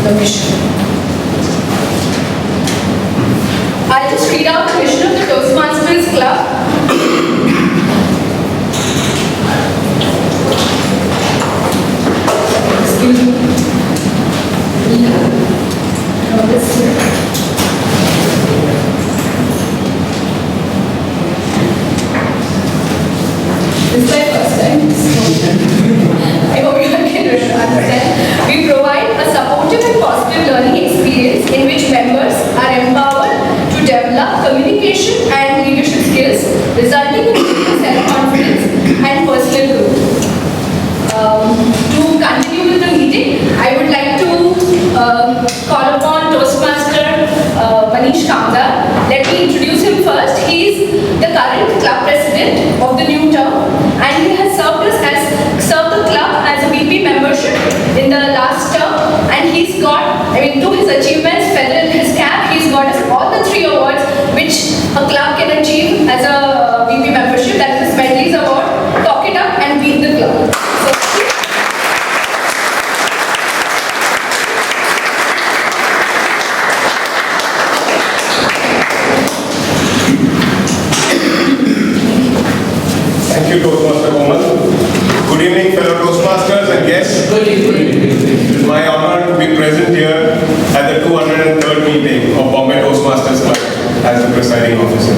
The mission. I'll just read out the mission of the Toastmasters Club. Excuse me. This is my first time, so I hope you can understand. We provide a supportive and positive learning experience in which members are empowered to develop communication and leadership skills, resulting in self-confidence and personal growth. To continue with the meeting, I would like to call upon Toastmaster Manish Kamdar. Let me introduce him first. He is the current club president of the new term, and he has served the club as a VP membership in the last term, and he's got, to his achievements, feather in his cap, he's got us all the 3 awards which a club can achieve as a VP membership. That is the Smedley's Award, Talk It Up, and Beat the Club. Thank you, Toastmaster Komal. Good evening, fellow Toastmasters and guests. Good evening. It is my honor to be present here at the 203rd meeting of Bombay Toastmasters Club as the presiding officer.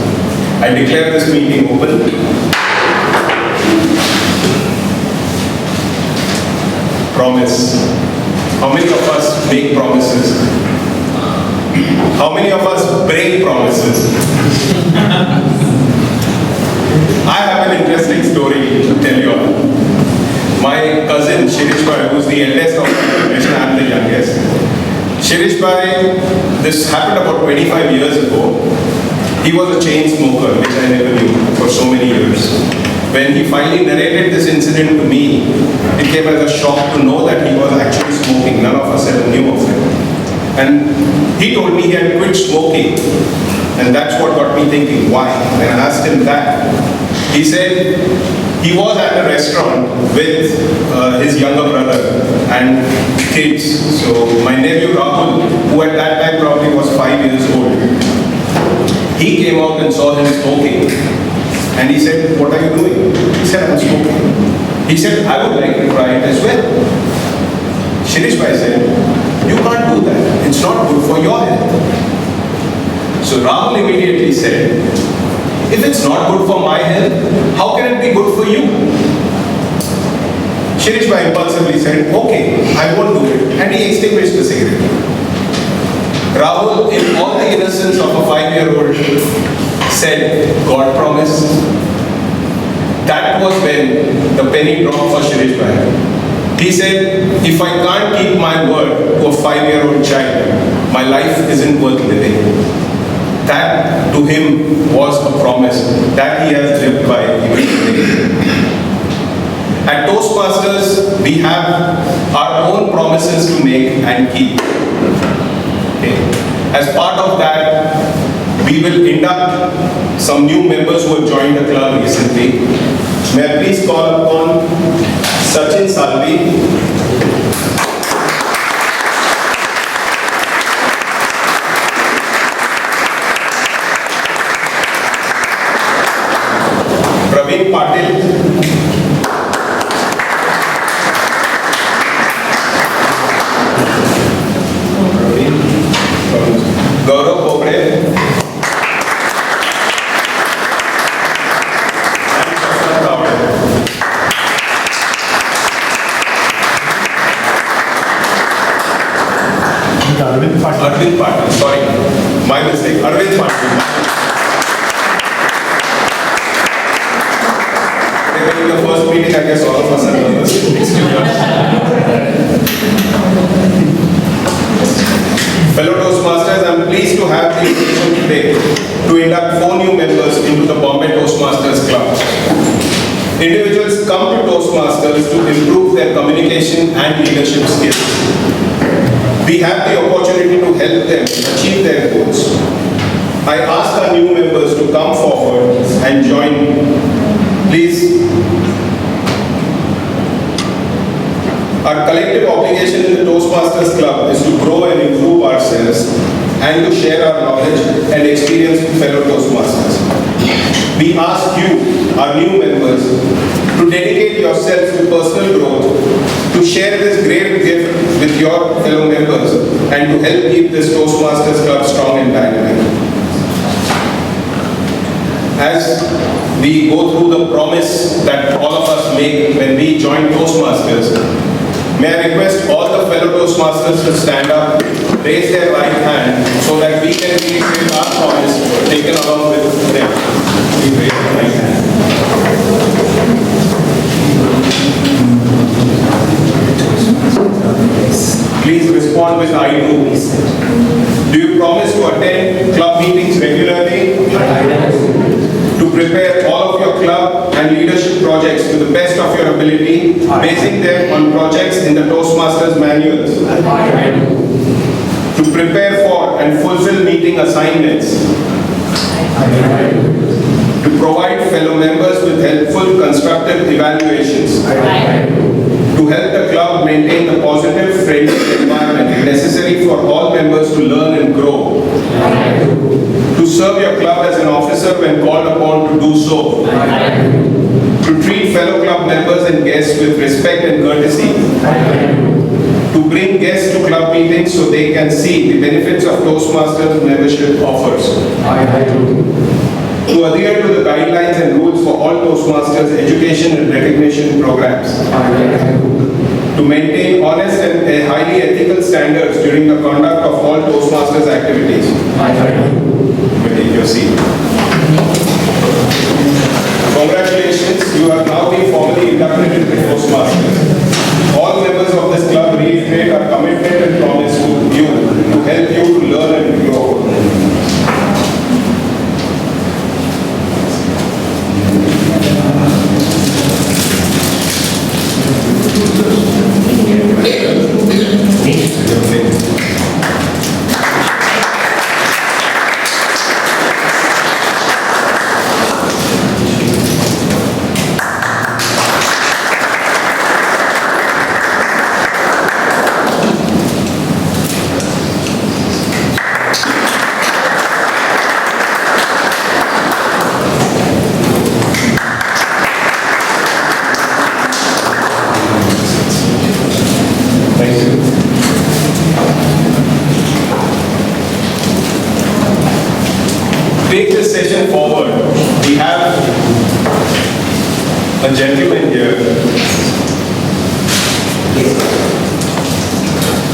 I declare this meeting open. Promise. How many of us make promises? How many of us break promises? I have an interesting story to tell you all. My cousin Shirish Bhai, who is the eldest of my generation, I am the youngest. Shirish Bhai, this happened about 25 years ago. He was a chain smoker, which I never knew for so many years. When he finally narrated this incident to me, it came as a shock to know that he was actually smoking. None of us ever knew of it. And he told me he had quit smoking. And that's what got me thinking, why? When I asked him that, he said he was at a restaurant with his younger brother and kids. So my nephew Rahul, who at that time probably was 5 years old, he came out and saw him smoking. And he said, what are you doing? He said, I'm smoking. He said, I would like to try it as well. Shirish Bhai said, you can't do that. It's not good for your health. So Rahul immediately said, if it's not good for my health, how can it be good for you? Shirish Bhai impulsively said, okay, I won't do it. And he extinguished the cigarette. Rahul, in all the innocence of a 5-year-old, said, God promised. That was when the penny dropped for Shirish Bhai. He said, if I can't keep my word to a 5-year-old child, my life isn't worth living. That to him was a promise that he has lived by even today. At Toastmasters, we have our own promises to make and keep. Okay. As part of that, we will induct some new members who have joined the club recently. May I please call upon Sachin Salvi, Praveen Patil, Gaurav Kobre, Arvind Patil, sorry, my mistake, Arvind Patil. In the first meeting, I guess all of us are nervous. Fellow Toastmasters, I am pleased to have the occasion today to induct 4 new members into the Bombay Toastmasters Club. Individuals come to Toastmasters to improve their communication and leadership skills. We have the opportunity to help them achieve their goals. I ask our new members to come forward and join me. Please. Our collective obligation in the Toastmasters Club is to grow and improve ourselves and to share our knowledge and experience with fellow Toastmasters. We ask you, our new members, to dedicate yourselves to personal growth, to share this great gift with your fellow members, and to help keep this Toastmasters Club strong and dynamic. As we go through the promise that all of us make when we join Toastmasters, may I request all the fellow Toastmasters to stand up, raise their right hand, so that we can reiterate our promise taken along with them. Please raise your right hand. Please respond with I do. Do you promise to attend club meetings regularly? To prepare all of your club and leadership projects to the best of your ability, basing them on projects in the Toastmasters manuals. To prepare for and fulfill meeting assignments. To provide fellow members with helpful, constructive evaluations. To help the club maintain the positive, friendly environment necessary for all members to learn and grow. To serve your club as an officer when called upon to do so. To treat fellow club members and guests with respect and courtesy. To bring guests to club meetings so they can see the benefits of Toastmasters membership offers. To adhere to the guidelines and rules for all Toastmasters education and recognition programs. To maintain honest and highly ethical standards during the conduct of all Toastmasters activities. You may take your seat. Congratulations, you have now been formally inducted into Toastmasters. All members of this club reiterate our commitment and promise to you to help you to learn and grow. Take this session forward. We have a gentleman here.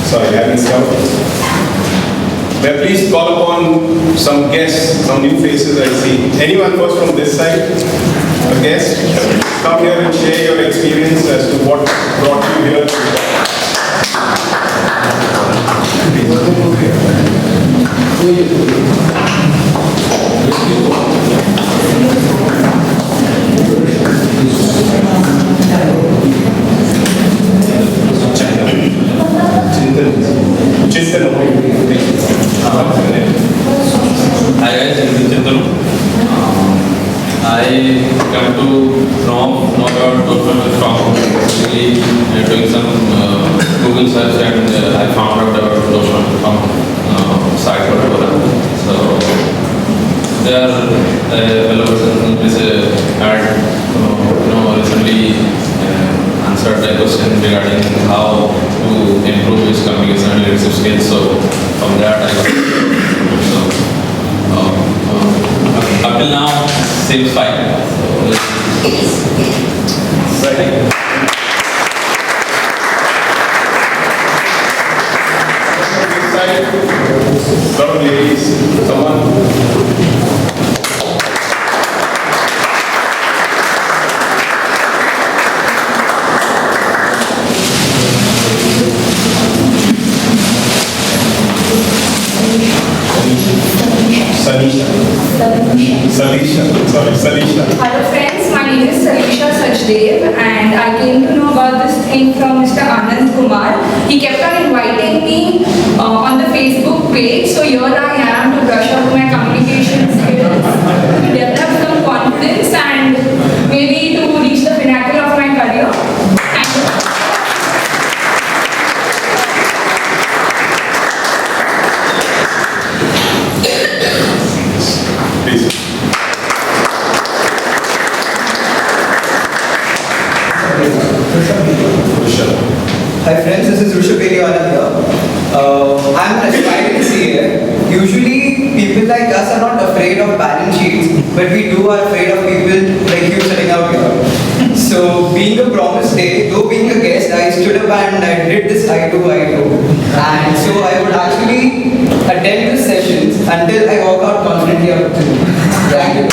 Sorry, having some. We're pleased to call upon some guests, some new faces I see. Anyone first from this side? A guest? Come here and share your experience as to what brought you here. Hi guys, this is Chintan. I come to know about Toastmasters from basically doing some Google search and I found out about Toastmasters from site whatever. So there are fellow person had recently answered a question regarding how to improve his communication and leadership skills. So from that I got up till now seems fine. Right. Lot of ladies, someone. Salisha. Hello friends, my name is Salisha Sachdev and I came to know about this thing from Mr. Anand Kumar. He kept on inviting me on the Facebook page, so here I am to brush up my communication skills, to develop some confidence and maybe to reach the pinnacle of my career. Thank you. Rushabh. Hi friends, this is Rushabh here. I'm an aspiring CA. Usually people like us are not afraid of balance sheets, but we are afraid of people like you sitting out here. So being a promise day, though being a guest, I stood up and I did this I do. And so I would actually attend the sessions until I walk out confidently out of the room. Thank you.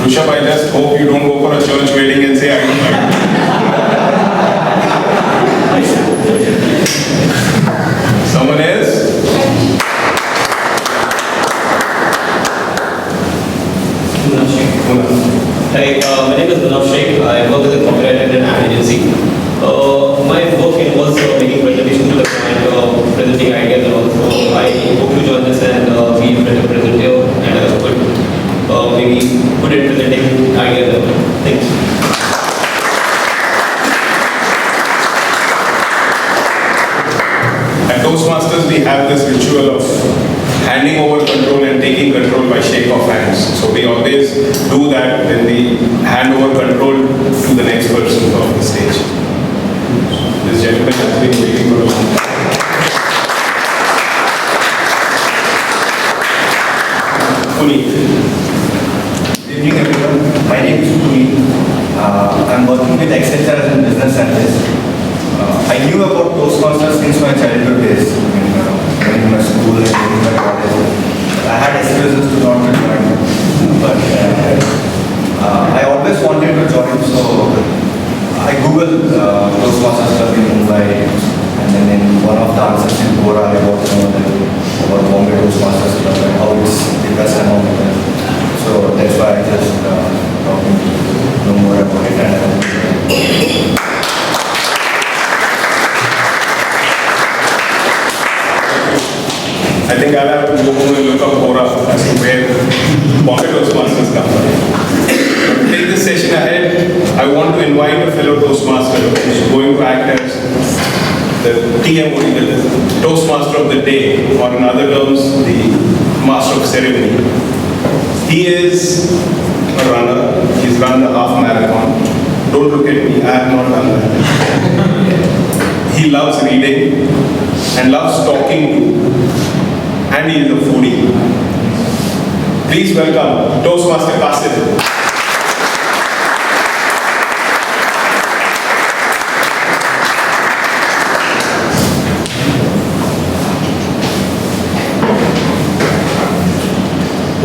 Rushabh, I just hope you don't go for a church wedding and say, I don't like it. Someone else? Hi, my name is Munaf Sheikh. I work as a copyright editor at an agency. My work involves making presentations to the client, presenting ideas and all. So I hope to join this and be a presenter and maybe good at presenting ideas. Thanks. At Toastmasters, we have this ritual of handing over control and taking control by shake of hands. So we always do that when we hand over control to the next person on the stage. This gentleman has been waiting for a long time. Puneet. Good evening everyone. My name is Puneet. I'm working with Accenture as a business analyst. I knew about Toastmasters since my childhood days. When in my school and in my college. I had excuses to not to join. But I always wanted to join, so I googled Toastmasters Club in Mumbai. And then in one of the answers in Quora, I got to know about Bombay Toastmasters Club and how it's the best among them. So that's why I just talking to know more about it. And I think I'll have to go home and look up Quora as to where Bombay Toastmasters come from. To take this session ahead, I want to invite a fellow Toastmaster who's going to act as the TMOD, the Toastmaster of the day, or in other terms, the Master of Ceremony. He is a runner. He's run the half marathon. Don't look at me, I have not done that. He loves reading and loves talking to. And he is a foodie. Please welcome Toastmaster Qasim.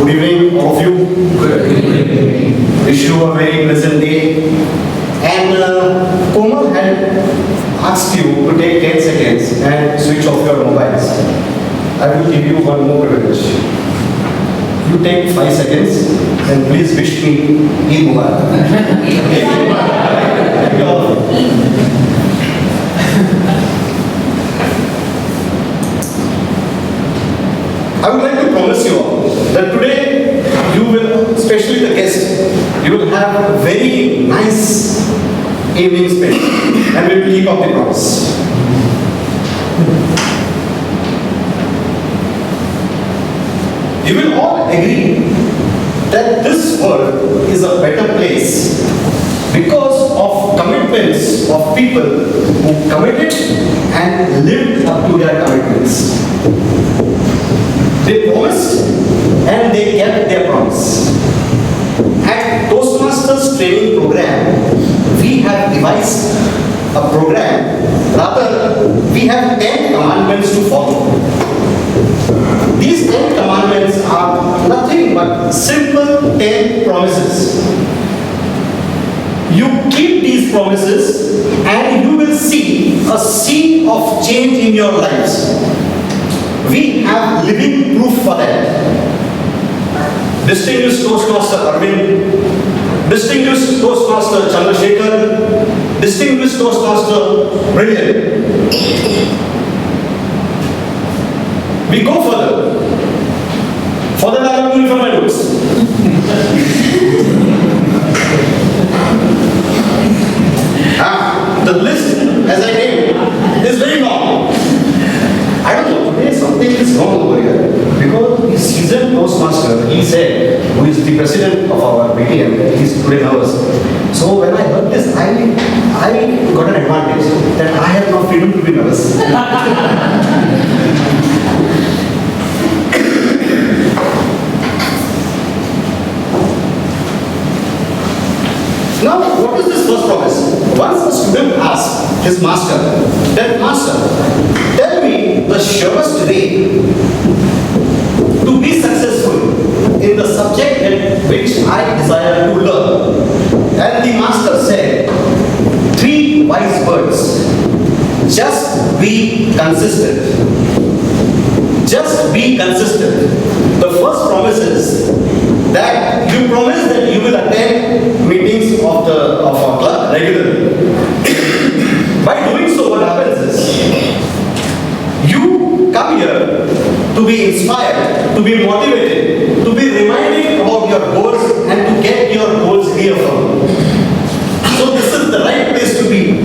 good evening, all of you. Good evening. Wish you a very pleasant day. And Komal had asked you to take 10 seconds and switch off your mobiles. I will give you one more privilege. You take 5 seconds and please wish me Eid Mubarak. I would like to promise you all that today you will, especially the guests, you will have a very nice evening spent and we will keep up the promise. You will all agree that this world is a better place because of commitments of people who committed and lived up to their commitments. They promised and they kept their promise. At Toastmasters training program, we have devised a program, rather we have 10 commandments to follow. These 10 commandments are nothing but simple 10 promises. You keep these promises and you will see a sea of change in your lives. We have living proof for that. Distinguished Toastmaster Arvind, Distinguished Toastmaster Chandrasekhar, Distinguished Toastmaster Brilliant. We go further. For that I am doing for my notes. The list, as I named, is very long. I don't know, today something is wrong over here. Because the seasoned Toastmaster, he said, who is the the president of our BTM. He's today nervous. So when I heard this, I got an advantage that I have no freedom to be nervous. Now, what is this first promise? Once a student asks his master, that master, tell me the surest way to be successful in the subject at which I desire to learn. And the master said, 3 wise words. Just be consistent. Just be consistent. The first promise is that you promise that you will attend meetings of our club regularly. By doing so, what happens is you come here to be inspired, to be motivated, to be reminded about your goals and to get your goals reaffirmed. So this is the right place to be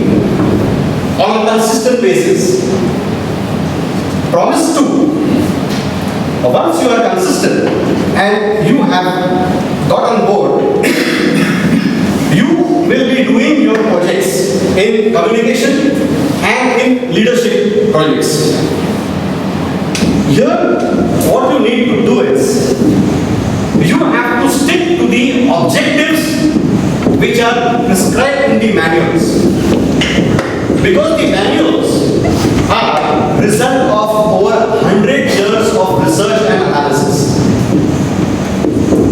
on a consistent basis. Promise 2. Once you are consistent and you have got on board, you will be doing your projects in communication and in leadership projects. Here, what you need to do is, you have to stick to the objectives which are prescribed in the manuals. Because the manuals are result of over 100 years of research and analysis.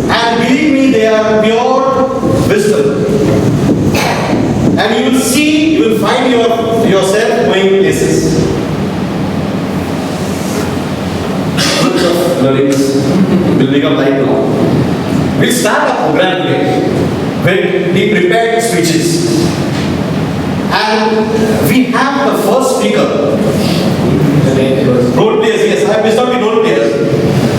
And believe me, they are pure wisdom. And you will see, you will find yourself going places. Learnings will become light now. We'll start a program today with the prepared speeches. And we have the first speaker. Role players, yes, I missed out the role players.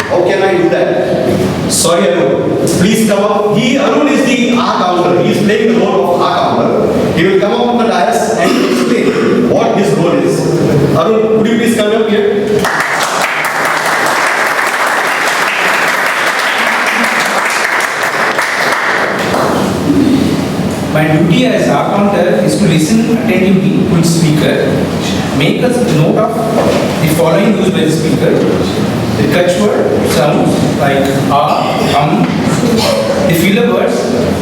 How can I do that? Sorry, Arun. Please come up. Arun is the R counter. He is playing the role of R counter. He will come up on the dais and explain what his role is. Arun, could you please come up here? My duty as R counter is to listen attentively to its speaker, make a note of the following used by the speaker, the catchword sounds like the filler words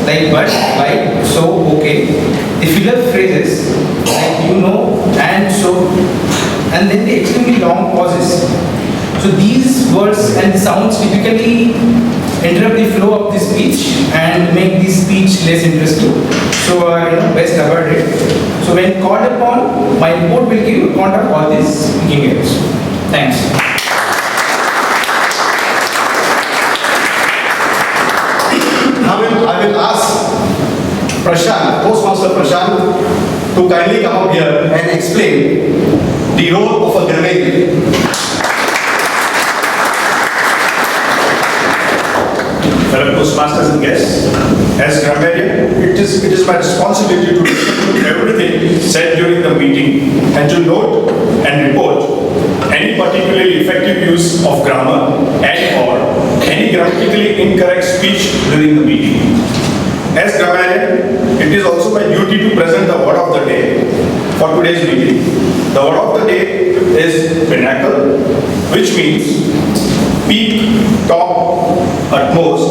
like but, like, so, okay, the filler phrases like you know and so, and then the extremely long pauses. So these words and sounds typically interrupt the flow of the speech and make the speech less interesting. So best avoid it. So when called upon, my report will give account of all these speaking errors. Thanks. Now I will ask Prashant, Toastmaster Prashant, to kindly come up here and explain the role of a grammarian. Fellow Toastmasters and guests, as grammarian, it is my responsibility to listen to everything said during the meeting and to note and report any particularly effective use of grammar and/or any grammatically incorrect speech during the meeting. As grammarian, it is also my duty to present the word of the day for today's meeting. The word of the day is pinnacle, which means peak, top, utmost,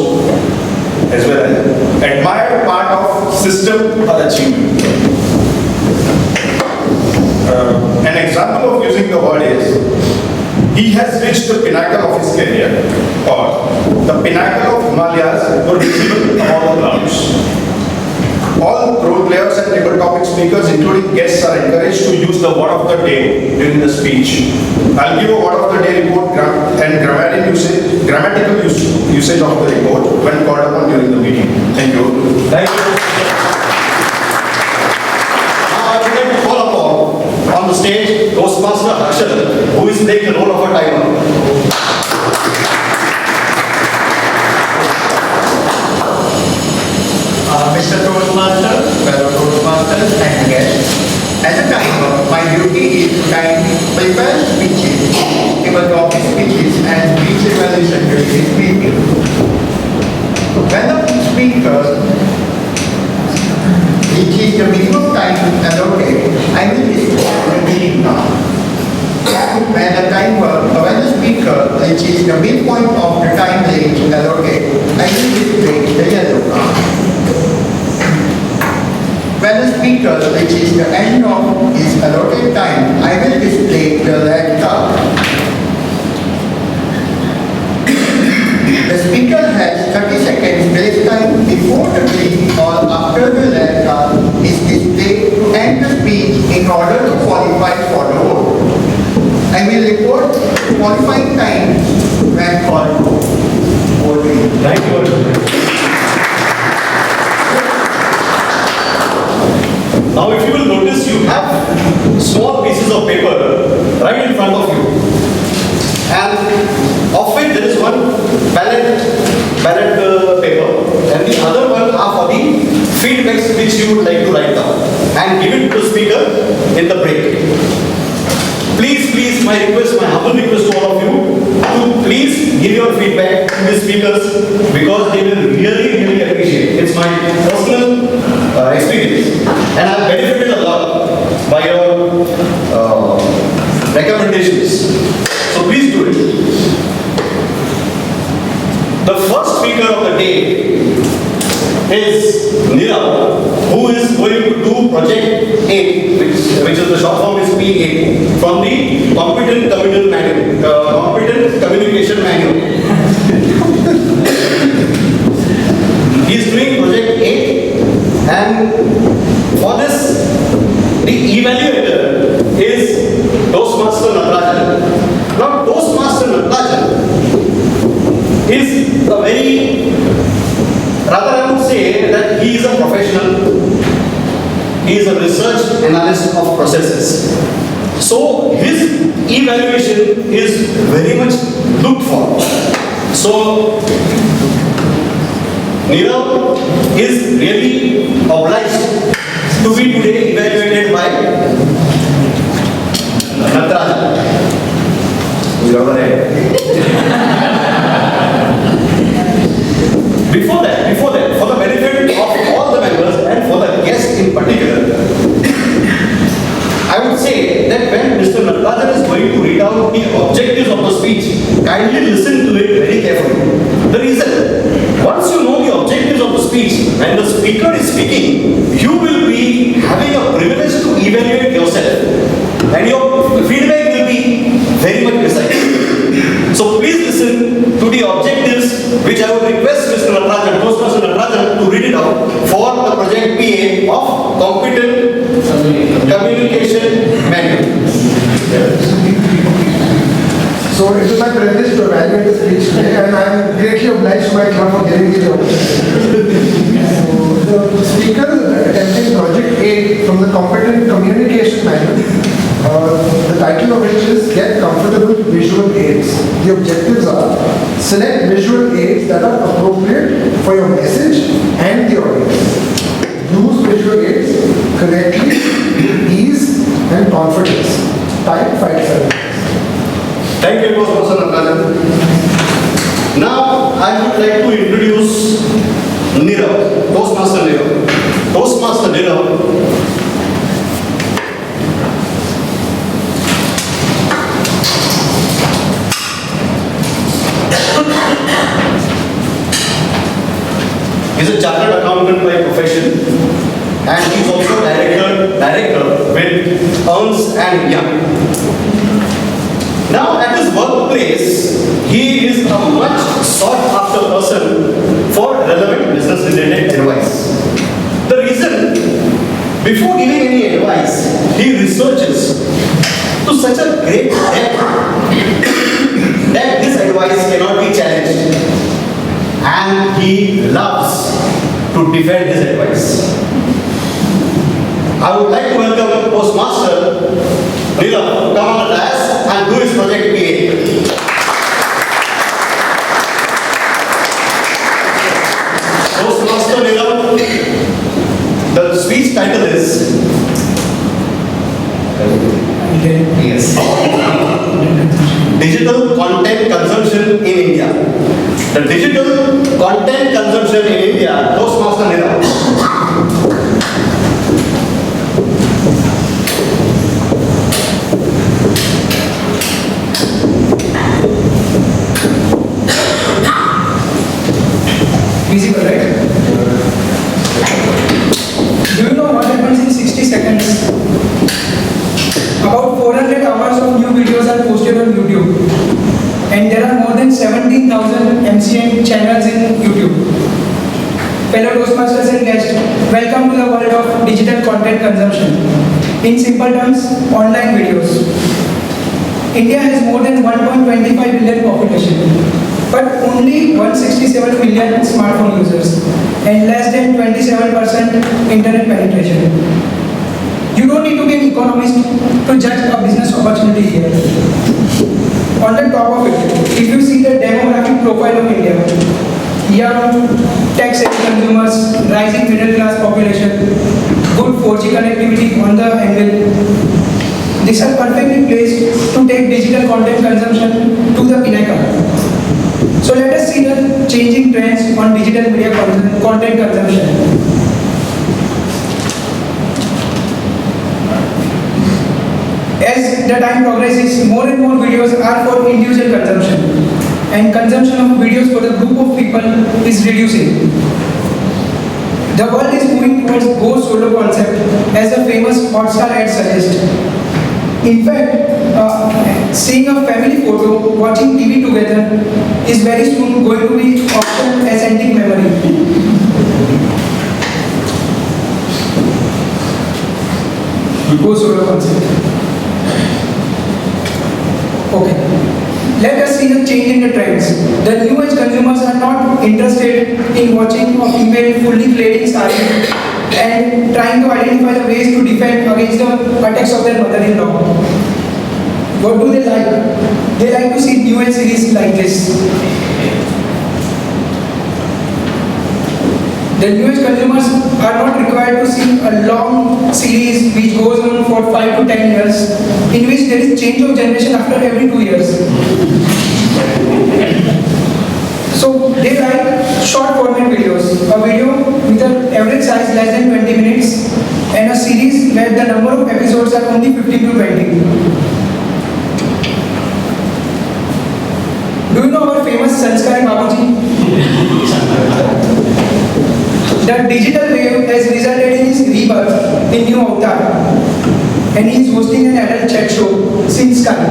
as well as admired part of system or achievement. An example of using the word is, he has reached the pinnacle of his career, or the pinnacle of Himalayas were visible above the clouds. All role players and table-topic speakers, including guests, are encouraged to use the word of the day during the speech. I'll give a word of the day report and grammatical usage of the report when called upon during the meeting. Thank you. Thank you. Now I would like to call upon on the stage Toastmaster Akshat, who is playing the role of a timer. Mr. Toastmaster, fellow Toastmasters and guests, as a timer, my duty is to time prepare speeches, table topic speeches and speech evaluation during this meeting. When speaker reaches the minimum time allocated, I will display the meeting now. When the speaker reaches the midpoint of the time range allocated, I will display the yellow card. When the speaker reaches the end of his allotted time, I will display the red card. The speaker has 30 seconds grace time before the green or after the red card is displayed to end the speech in order to qualify for the vote. I will report qualifying time when called for voting. Thank you. Now if you will notice, you have small pieces of paper right in front of you. And of it there is one ballot paper and the other one are for the feedbacks which you would like to write down and give it to the speaker in the break. Please, my request, my humble request to all of you to please give your feedback to the speakers because they will really appreciate. It's my personal experience and I've benefited a lot by your recommendations. So please do it. The first speaker of the day is Nirav, who is going to do project 8, which is the short form is P8 from the competent communication manual. He is doing project 8 and for this the evaluator is Toastmaster Natarajan. Now Toastmaster Natarajan is a very, rather I would say that he is a professional, he is a research analyst of processes. So his evaluation is very much looked for. So Nirav is really obliged to be today evaluated by Natarajan. Before that, for the benefit of all the members and for the guests in particular, I would say that when Mr. Natarajan is going to read out the objectives of the speech, kindly listen to it very carefully. The reason, once you know the objectives of the speech, when the speaker is speaking, you will be having a privilege to evaluate yourself and your feedback will be very much precise. So please listen to the objectives which I would request Mr. Natarajan, Toastmaster Natarajan to read it out for the project PA of competent communication manual. So it is my privilege to evaluate the speech today and I am greatly obliged to my club for giving me the opportunity. So the speaker is attempting project 8 from the competent communication manual. The title of which is Get Comfortable with Visual Aids. The objectives are select visual aids that are appropriate for your message and the audience. Use visual aids correctly with ease and confidence. Time 5 seconds. Thank you, Toastmaster Natarajan. Now I would like to introduce Nirav, Toastmaster Nirav. Toastmaster Nirav is a chartered accountant by profession and he is also director with Ernst & Young. Now at his workplace, he is a much sought after person for relevant business related advice. The reason, before giving any advice, he researches to such a great depth that his advice cannot be challenged. And he loves to defend his advice. I would like to welcome Toastmaster Nirav to come on the dais and do his project PA. Toastmaster Nirav, the speech title is Digital Content Consumption in India. The digital content consumption in India, Toastmaster Nira. Visible, right? Do you know what happens in 60 seconds? About 400 hours of new videos are posted on YouTube. And there are more than 17,000 MCN channels in YouTube. Fellow Toastmasters and guests, welcome to the world of digital content consumption. In simple terms, online videos. India has more than 1.25 billion population, but only 167 million smartphone users and less than 27% internet penetration. You don't need to be an economist to judge a business opportunity here. On the top of it, if you see the demographic profile of India, young, tech-savvy consumers, rising middle-class population, good 4G connectivity on the angle, these are perfectly placed to take digital content consumption to the pinnacle. So let us see the changing trends on digital media content consumption. As the time progresses, more and more videos are for individual consumption, and consumption of videos for the group of people is reducing. The world is moving towards go solo concept, as the famous Hotstar ad suggests. In fact, seeing a family photo, watching TV together is very soon going to be often as antique memory. Go solo concept. Okay. Let us see the change in the trends. The new age consumers are not interested in watching a female fully clad in saree and trying to identify the ways to defend against the attacks of their mother-in-law. What do they like? They like to see new age series like this. The new age consumers are not required to see a long series which goes on for 5 to 10 years, in which there is change of generation after every 2 years. So they like short format videos, a video with an average size less than 20 minutes and a series where the number of episodes are only 15 to 20. Do you know our famous Sanskari Babuji? The digital wave has resulted in his rebirth in new avatar, and he is hosting an adult chat show, Sanskari,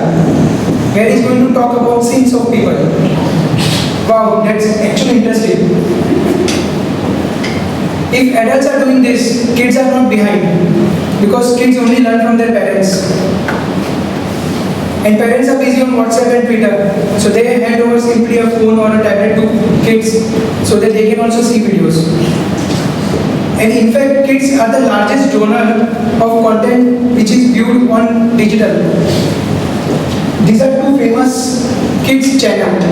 where he is going to talk about sins of people. Wow, that's actually interesting. If adults are doing this, kids are not behind, because kids only learn from their parents. And parents are busy on WhatsApp and Twitter, so they hand over simply a phone or a tablet to kids so that they can also see videos. And in fact, kids are the largest donor of content which is viewed on digital. These are two famous kids channels,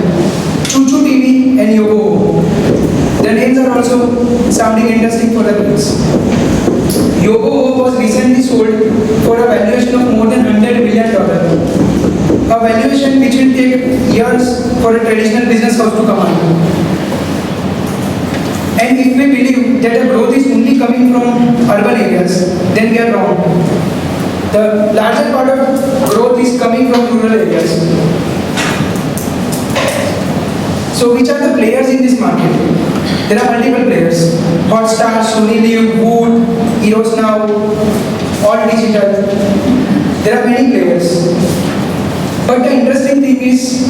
Choo Choo TV and Yogo. The names are also sounding interesting for the kids. Yogo was recently sold for a valuation of more than $100 million. A valuation which will take years for a traditional business house to come out. And if we believe that the growth is only coming from urban areas, then we are wrong. The larger part of growth is coming from rural areas. So which are the players in this market? There are multiple players. Hotstar, Sony Live, Wood, Eros Now, all digital. There are many players. But the interesting thing is,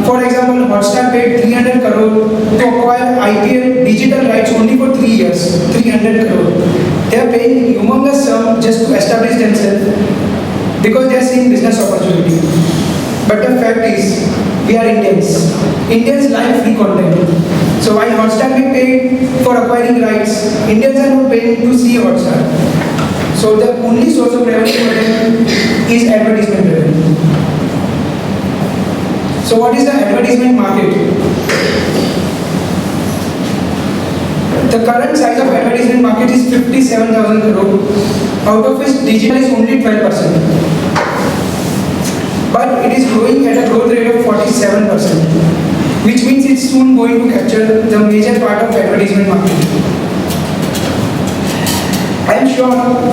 for example, Hotstar paid 300 crore to acquire IPL digital rights only for 3 years. 300 crore. They are paying humongous sum just to establish themselves because they are seeing business opportunity. But the fact is, we are Indians. Indians like free content. So while Hotstar may pay for acquiring rights, Indians are not paying to see Hotstar. So the only source of revenue for them is advertisement revenue. So what is the advertisement market? The current size of advertisement market is 57,000 crore, out of which digital is only 12%. But it is growing at a growth rate of 47%. which means it's soon going to capture the major part of advertisement marketing. I am sure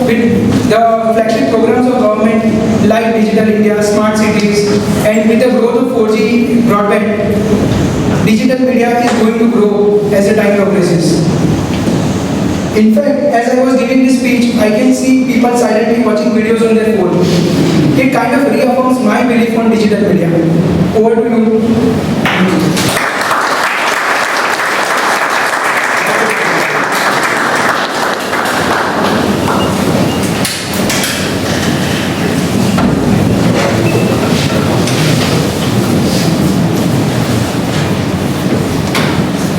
with the flagship programs of government like Digital India, Smart Cities, and with the growth of 4G broadband, digital media is going to grow as the time progresses. In fact, as I was giving this speech, I can see people silently watching videos on their phone. It kind of reaffirms my belief on digital media. Over to you.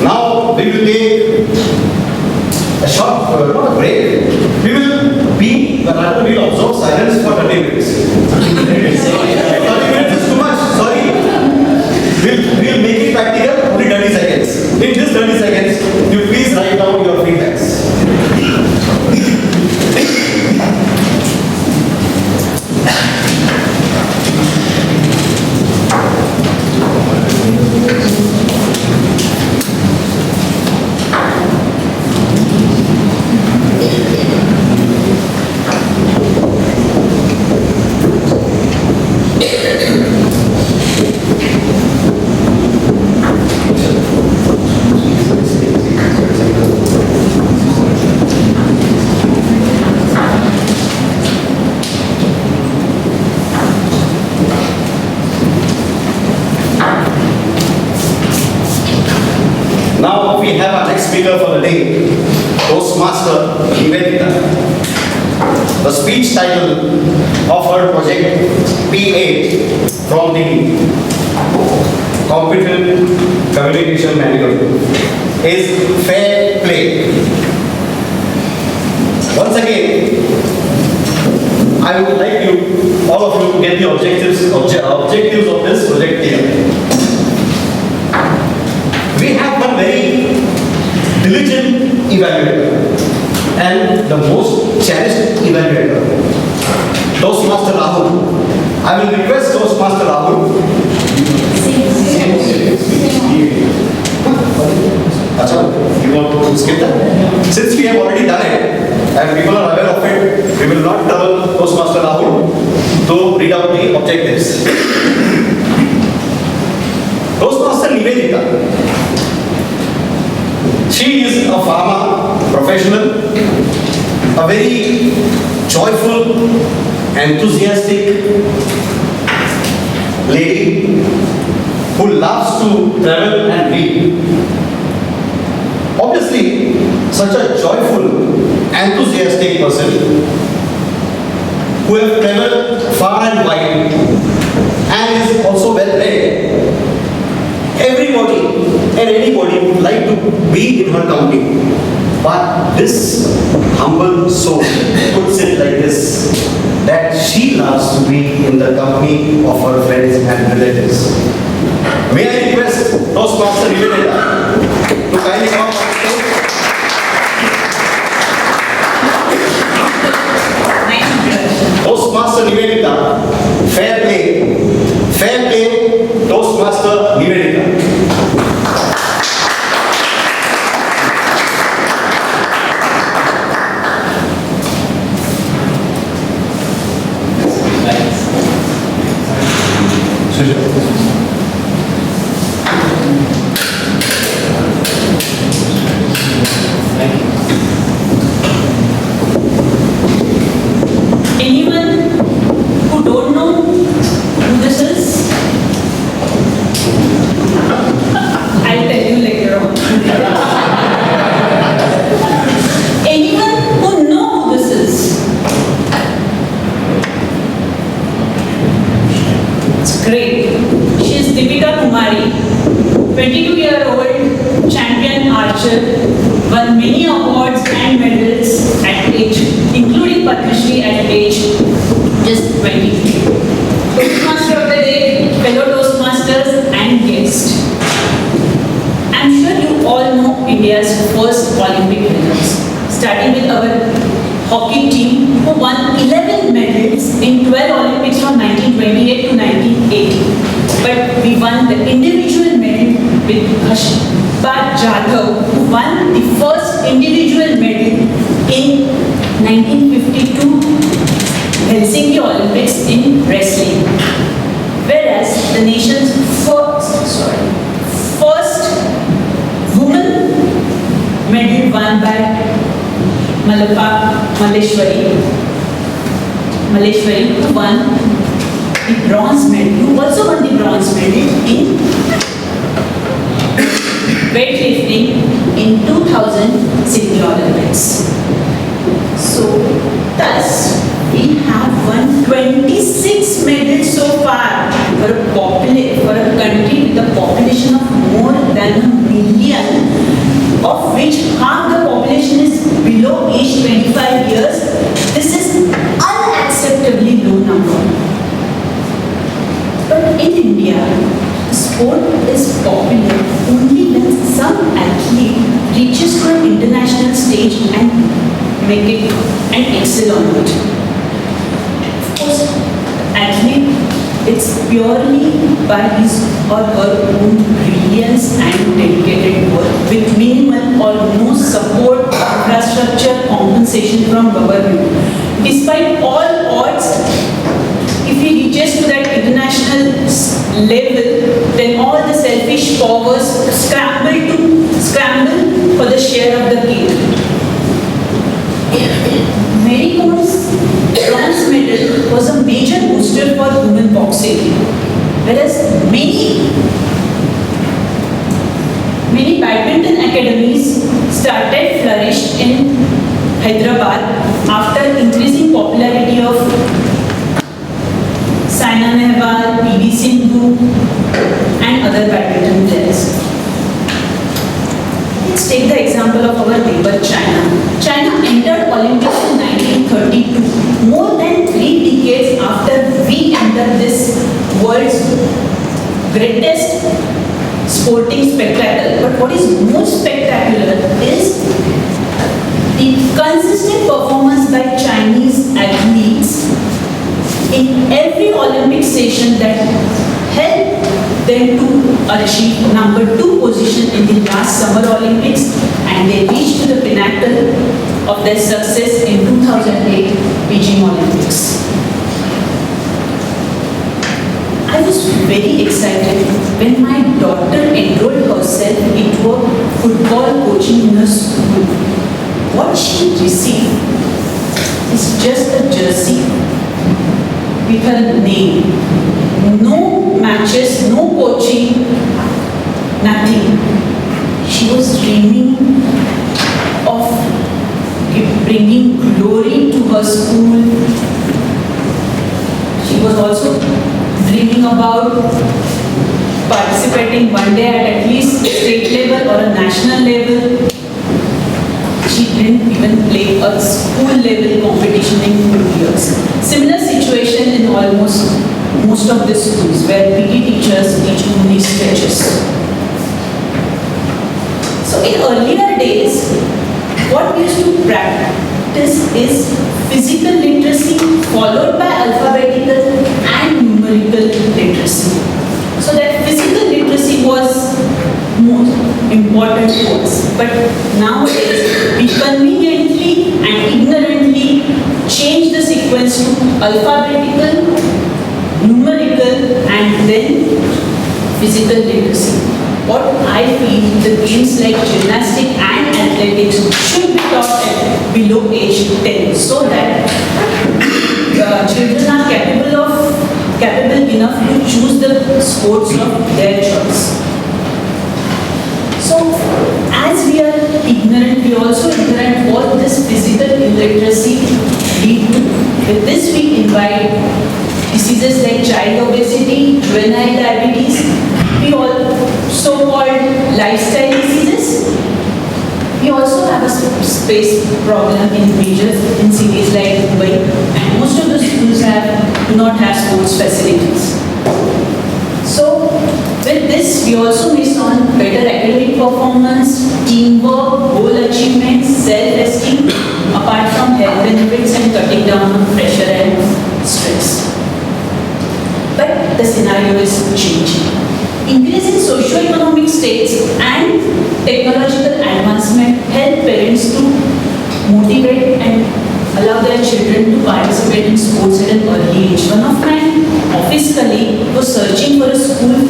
Now we will take a short, not a break. We will be, the matter will observe silence for 30 minutes. 30 minutes is too much, sorry. We'll make it practical, only 30 seconds. In this 30 seconds, you please write down your feedbacks. Now we have our next speaker for the day, Toastmaster Nivedita. The speech title of her project P8 from the Competent Communication Manual is Fair Play. Once again, I would like you, all of you, to get the objectives of this project here. We have one very diligent evaluator and the most cherished evaluator, Toastmaster Rahul. I will request Toastmaster Rahul. Achha, you want to skip that? Since we have already done it and people are aware of it, we will not tell Toastmaster Rahul to read out the objectives. Toastmaster Nivedita. She is a pharma professional, a very joyful, enthusiastic lady who loves to travel and read. Obviously, such a joyful, enthusiastic person who has traveled far and wide and is also well read. Everybody and anybody would like to be in her company. But this humble soul puts it like this, that she loves to be in the company of her friends and relatives. May I request Toastmaster Nivedita to kindly come on stage. Toastmaster Nivedita, fair play, Toastmaster Nivedita. Anyone who don't know who this is, I'll tell you later on. Anyone who know who this is, it's great. She is Deepika Kumari, 22-year-old champion archer, won many awards and medals at age, including Padma Shri at age just 20. Toastmaster of the day, fellow Toastmasters and guest. I'm sure you all know India's first Olympic winners, starting with our hockey team who won 11 medals in 12 Olympics from 1928 to 1980. But we won the individual medal with Hashpat Jadhav, who won the first individual medal in 1952 Helsinki Olympics in wrestling. Whereas the nation's first woman medal won by Maleshwari, who won the bronze medal, who also won the bronze medal in weightlifting in 2000 Sydney Olympics. So, thus, we have won 26 medals so far for a country with a population of more than 1 million, of which half the population is below age 25 years. This is unacceptably low number. But in India, sport is popular only when some athlete reaches to an international stage and make it and excel on it. Of course, athlete, it's purely by his or her own brilliance and dedicated work with minimal or no support, infrastructure, compensation from government. Despite all odds, if he reaches to that international level, then all the selfish powers scramble for the share of the cake. Mary Com's bronze medal was a major booster for women boxing, whereas many badminton academies started flourished in Hyderabad after increasing popularity of Saina Nehwal, PV Sindhu and other badminton players. Let's take the example of our neighbor China. China entered Olympics in 1932, more than 3 decades after we entered this world's greatest sporting spectacle. But what is most spectacular is the consistent performance by Chinese athletes in every Olympic session that helped them to achieve number 2 position in the last Summer Olympics, and they reached the pinnacle of their success in 2008 Beijing Olympics. I was very excited when my daughter enrolled herself into a football coaching in her school. What she received is just a jersey with her name. No matches, no coaching, nothing. She was dreaming of bringing glory to her school. She was also dreaming about participating one day at least state level or a national level. She didn't even play a school level competition in 2 years. Similar situation in almost most of the schools where PT teachers teach only stretches. So in earlier days, what we used to practice is physical literacy followed by alphabetical and numerical literacy. So that physical literacy was more important to us. But nowadays, we conveniently and ignorantly change the sequence to alphabetical, numerical and then physical literacy. What I feel, the games like gymnastics and athletics should be taught at below age 10 so that children are capable enough to choose the sports of their choice. So as we are ignorant, we are also ignorant what this physical illiteracy lead to. With this we invite diseases like child obesity, juvenile diabetes, we all so-called lifestyle diseases. We also have a space problem in cities like Mumbai, and most of the schools do not have sports facilities. So with this, we also miss on better academic performance, teamwork, goal achievement, self-esteem, apart from health benefits and cutting down on pressure and stress. But the scenario is changing.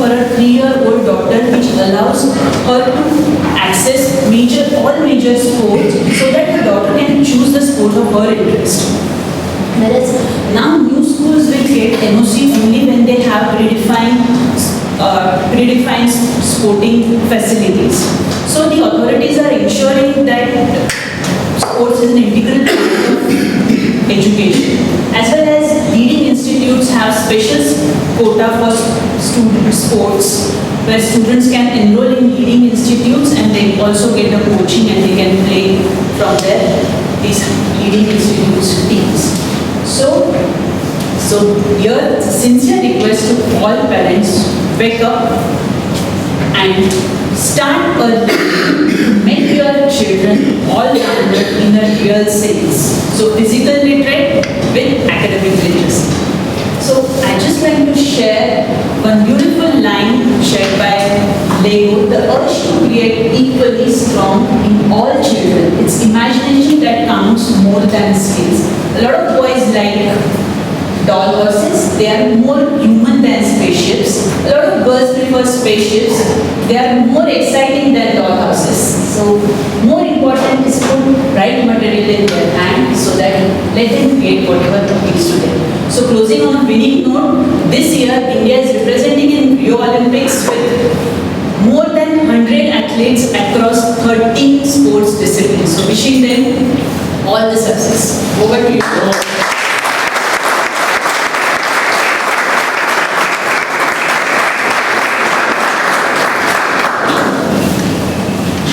for a 3-year-old daughter, which allows her to access all major sports so that her daughter can choose the sport of her interest. Whereas now new schools will get NOC only when they have predefined sporting facilities. So the authorities are ensuring that sports is an integral part of education. As well as leading institutes have special quota for student sports, where students can enroll in leading institutes and they also get the coaching and they can play from these leading institutes teams. So here, sincere request to all parents, wake up and start early. Make your children all-rounded in a real sense. So physical literate with academic literacy. So I just like to share one beautiful line shared by Lego. The urge to create equally strong in all children. It's imagination that counts more than skills. A lot of boys like doll horses, they are more human than spaceships. A lot of girls prefer spaceships, they are more exciting than doll houses. So more important is put right material in their hand so that let them create whatever appeals to them. So closing on a winning note, this year India is representing in Rio Olympics with more than 100 athletes across 13 sports disciplines. So wishing them all the success. Over to you.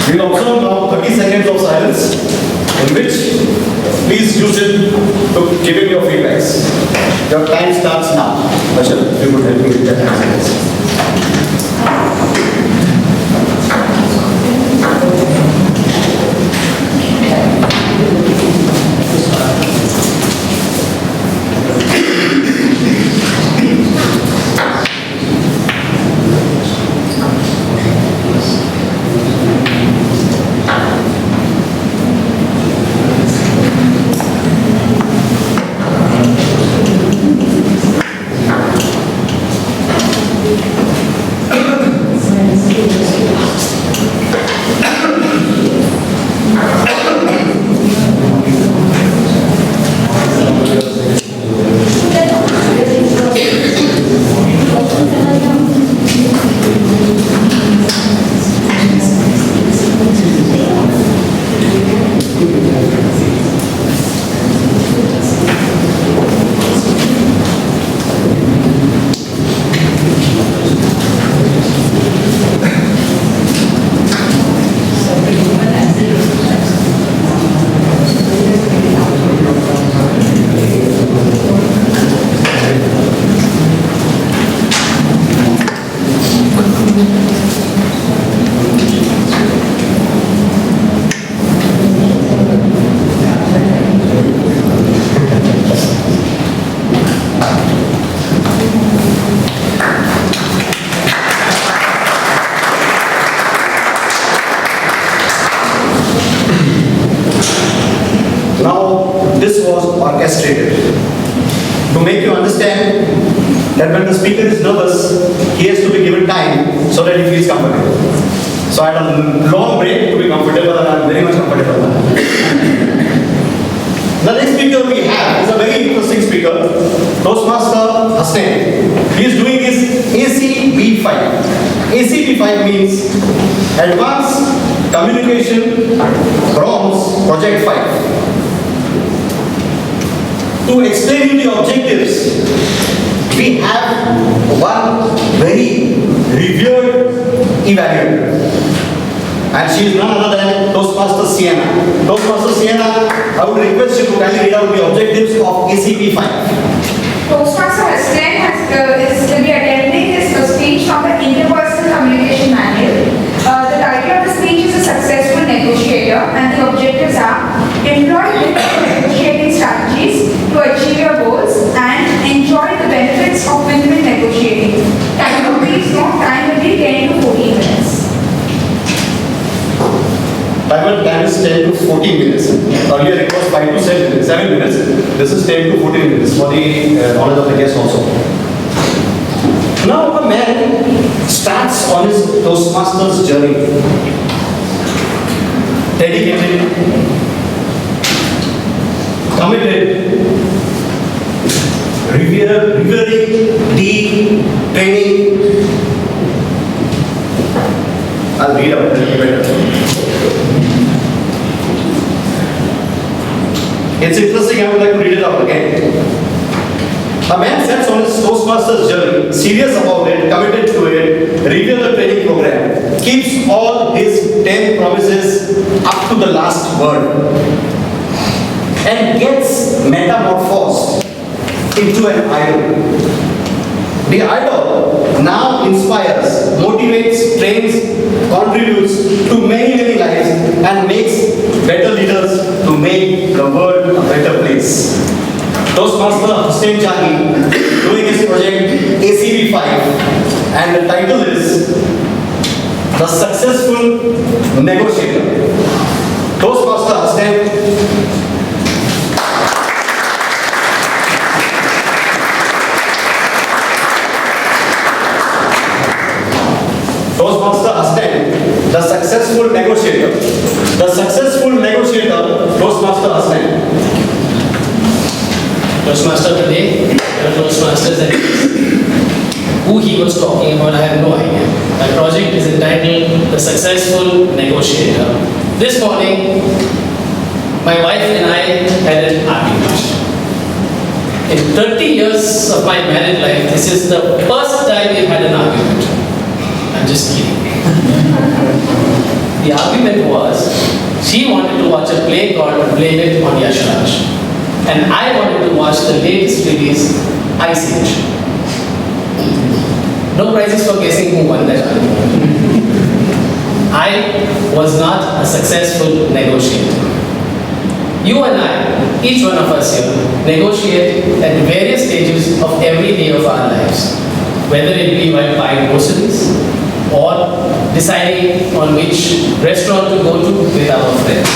We will observe now 30 seconds of silence, in which please use it to give in your feedbacks. Your time starts now. Ashal, if you could help me with that time seconds. Orchestrated to make you understand that when the speaker is nervous, he has to be given time so that he feels comfortable. So I had a long break to be comfortable, and I'm very much comfortable now. The next speaker we have is a very interesting speaker, Toastmaster Hasnain. He is doing his ACB5. ACB5 means Advanced Communication Bronze Project 5. To explain you the objectives, we have one very revered evaluator, and she is none other than Toastmaster Sienna. Toastmaster Sienna, I would request you to kindly read out the objectives of ACB5. Toastmaster Hasnain is to be attending his speech from the Interpersonal Communication Manual. The title of the speech is A Successful Negotiator, and the objectives are employ different negotiating strategies to achieve your goals and enjoy the benefits of win-win negotiating. Time will be 10 to 14 minutes. Time is 10 to 14 minutes. Earlier it was 5 to 7 minutes. This is 10 to 14 minutes for the knowledge of the guest also. Now a man starts on his Toastmasters journey. Dedicated, committed, revering, deep training. I'll read out a little better. It's interesting, I would like to read it out again. A man sets on his Toastmasters journey, serious about it, committed to it, review the training program, keeps all his 10 promises up to the last word, and gets metamorphosed into an idol. The idol now inspires, motivates, trains, contributes to many lives and makes better leaders to make the world a better place. Toastmaster Hussain Jahi doing his project ACV5 and the title is The Successful Negotiator. Toastmaster Hussain. Toastmaster Hussain, the successful negotiator. The successful negotiator, Toastmaster Hussain. Toastmaster today, there are Toastmasters and who he was talking about, I have no idea. My project is entitled The Successful Negotiator. This morning, my wife and I had an argument. In 30 years of my married life, this is the first time we've had an argument. I'm just kidding. The argument was, she wanted to watch a play called Blame It on Yashraj. And I wanted to watch the latest release, Ice Age. No prizes for guessing who won that argument. I was not a successful negotiator. You and I, each one of us here, negotiate at various stages of every day of our lives. Whether it be while buying groceries or deciding on which restaurant to go to with our friends.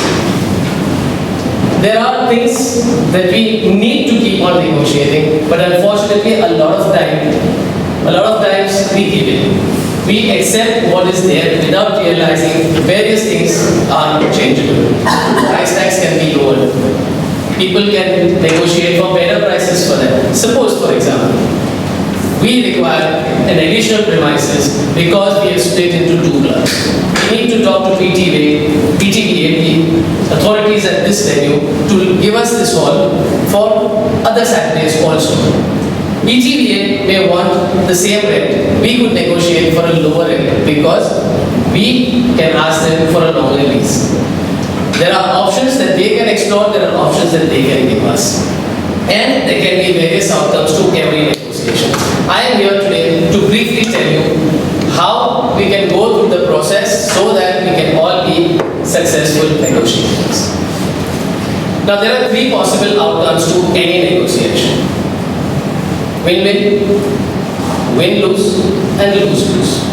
There are things that we need to keep on negotiating, but unfortunately a lot of times we give in. We accept what is there without realizing various things are changeable. Price tags can be lowered. People can negotiate for better prices for them. Suppose, for example, we require an additional premises because we have split into two clubs. We need to talk to PTVA, the authorities at this venue, to give us this hall for other Saturdays also. PTVA may want the same rent. We could negotiate for a lower rent because we can ask them for a longer lease. There are options that they can explore, there are options that they can give us. And there can be various outcomes to every negotiation. I am here today to briefly tell you how we can go through the process so that we can all be successful negotiators. Now there are three possible outcomes to any negotiation. Win-win, win-lose, and lose-lose.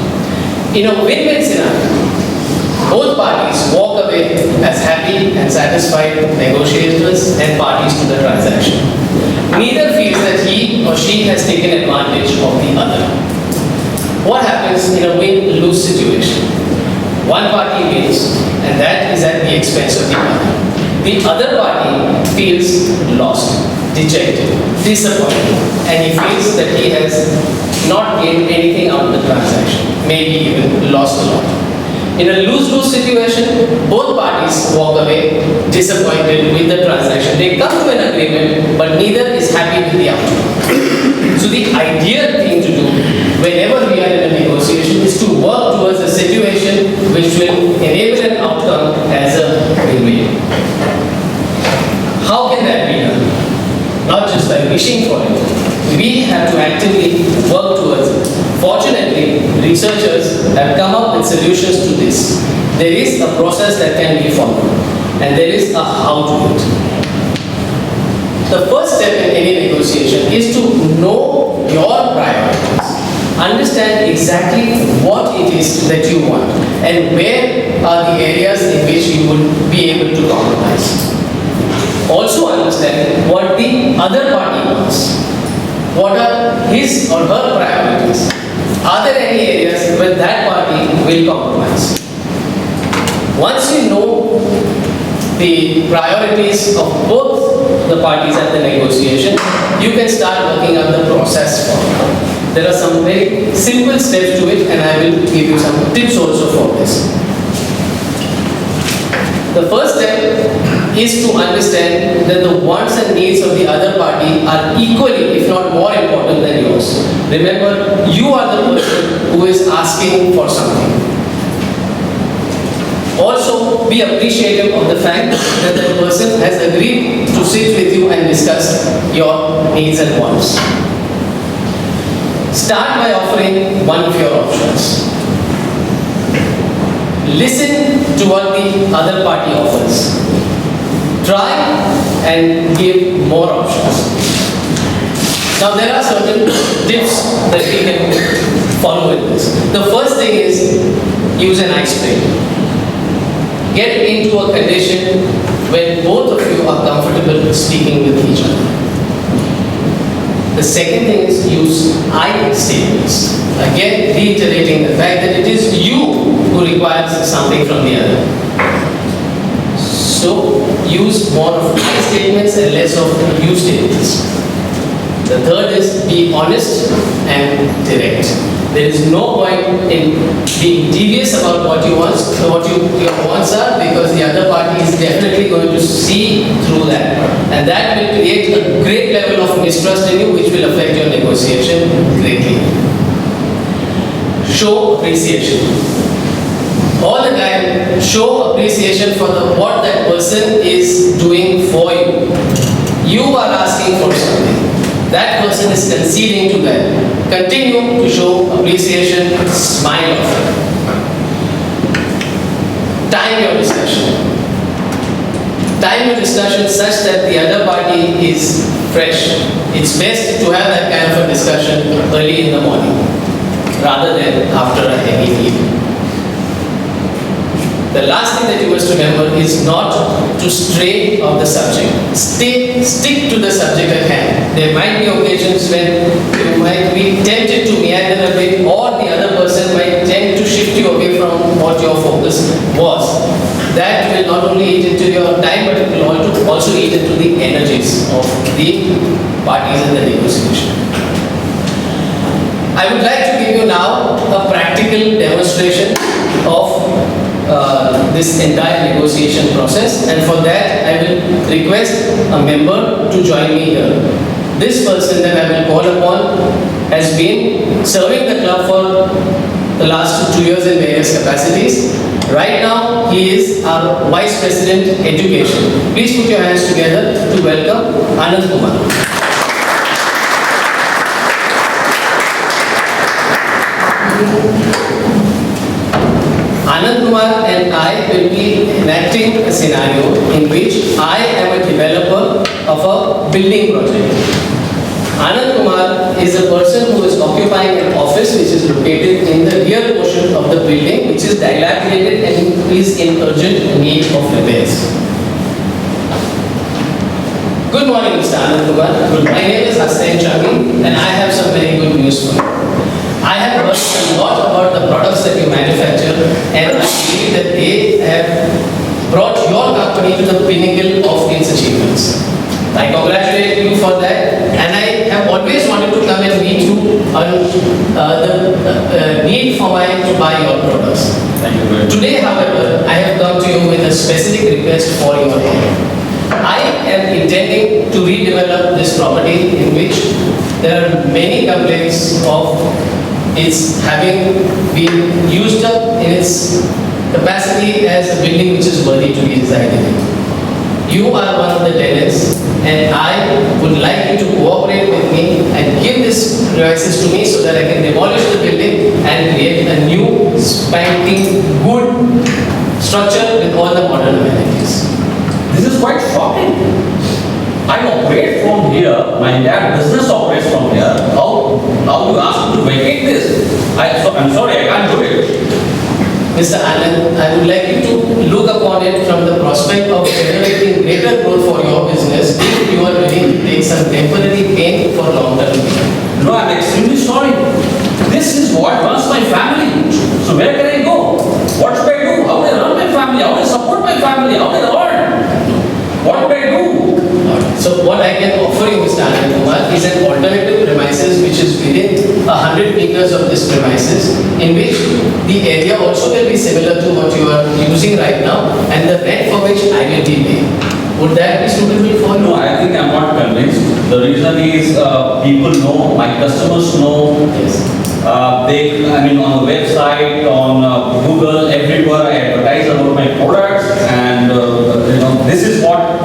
In a win-win scenario, both parties walk away as happy and satisfied negotiators and parties to the transaction. Neither feels that he or she has taken advantage of the other. What happens in a win-lose situation? One party wins, and that is at the expense of the other. The other party feels lost, dejected, disappointed, and he feels that he has not gained anything out of the transaction, maybe even lost a lot. In a lose-lose situation, both parties walk away disappointed with the transaction. They come to an agreement, but neither is happy with the outcome. So the ideal thing to do whenever we are in a negotiation is to work towards a situation which will enable an outcome as a win-win. How can that be done? Not just by wishing for it. We have to actively work towards it. Fortunately, researchers have come up with solutions to this. There is a process that can be followed, and there is a how to do it. The first step in any negotiation is to know your priorities. Understand exactly what it is that you want, and where are the areas in which you would be able to compromise. Also understand what the other party wants. what are his or her priorities. Are there any areas where that party will compromise? Once you know the priorities of both the parties at the negotiation, you can start working on the process for it. There are some very simple steps to it, and I will give you some tips also for this. The first step is to understand that the wants and needs of the other party are equally, if not more important than yours. Remember, you are the person who is asking for something. Also, be appreciative of the fact that the person has agreed to sit with you and discuss your needs and wants. Start by offering one of your options. Listen to what the other party offers. Try and give more options. Now there are certain tips that we can follow in this. The first thing is use an icebreaker. Get into a condition when both of you are comfortable speaking with each other. The second thing is use I statements. Again, reiterating the fact that it is you who requires something from the other. So, use more of I statements and less of you statements. The third is be honest and direct. There is no point in being devious about what you want, your wants are, because the other party is definitely going to see through that. And that will create a great level of mistrust in you, which will affect your negotiation greatly. Show appreciation. All the time, show appreciation for what that person is doing for you. You are asking for something. That person is conceding to that. Continue to show appreciation, smile of it. Time your discussion. Time your discussion such that the other party is fresh. It's best to have that kind of a discussion early in the morning rather than after a heavy meal. The last thing that you must remember is not to stray off the subject. Stick to the subject at hand. There might be occasions when you might be tempted to meander a bit, or the other person might tend to shift you away from what your focus was. That will not only eat into your time, but it will also eat into the energies of the parties in the negotiation. I would like to give you now a practical demonstration of this entire negotiation process, and for that I will request a member to join me here. This person that I will call upon has been serving the club for the last 2 years in various capacities. Right now he is our Vice President Education. Please put your hands together to welcome Anand Kumar. Anand Kumar and I will be enacting a scenario in which I am a developer of a building project. Anand Kumar is a person who is occupying an office which is located in the rear portion of the building, which is dilapidated and is in urgent need of repairs. Good morning, Mr. Anand Kumar. My name is Hasnain Chami and I have some very good news for you. I have heard a lot about the products that you manufacture, and I believe that they have brought your company to the pinnacle of its achievements. I congratulate you for that, and I have always wanted to come and meet you on the need for mine to buy your products. Thank you very much. Today, however, I have come to you with a specific request for your help. I am intending to redevelop this property in which there are many complaints of its having been used up in its capacity as a building which is worthy to be resided in. You are one of the tenants, and I would like you to cooperate with me and give this premises to me so that I can demolish the building and create a new, spanking, good structure with all the modern amenities. This is quite shocking. I operate from here, my entire business operates from here. How do you ask me to vacate this? I'm sorry, I can't do it. Mr. Anand, I would like you to look upon it from the prospect of generating greater growth for your business if you are willing to take be some temporary pain for long-term gain. No, I'm extremely sorry. This is what runs my family. So where can I go? What should I do? How do I run my family? How do I support my family? How do I earn? What do I do? So what I can offer you, Mr. Anand Kumar, is an alternative premises which is within 100 meters of this premises, in which the area also will be similar to what you are using right now, and the rent for which I will be paying. Would that be suitable for you? No, I think I'm not convinced. The reason is people know, my customers know. Yes. On the website, on Google, everywhere I advertise about my products, and this is what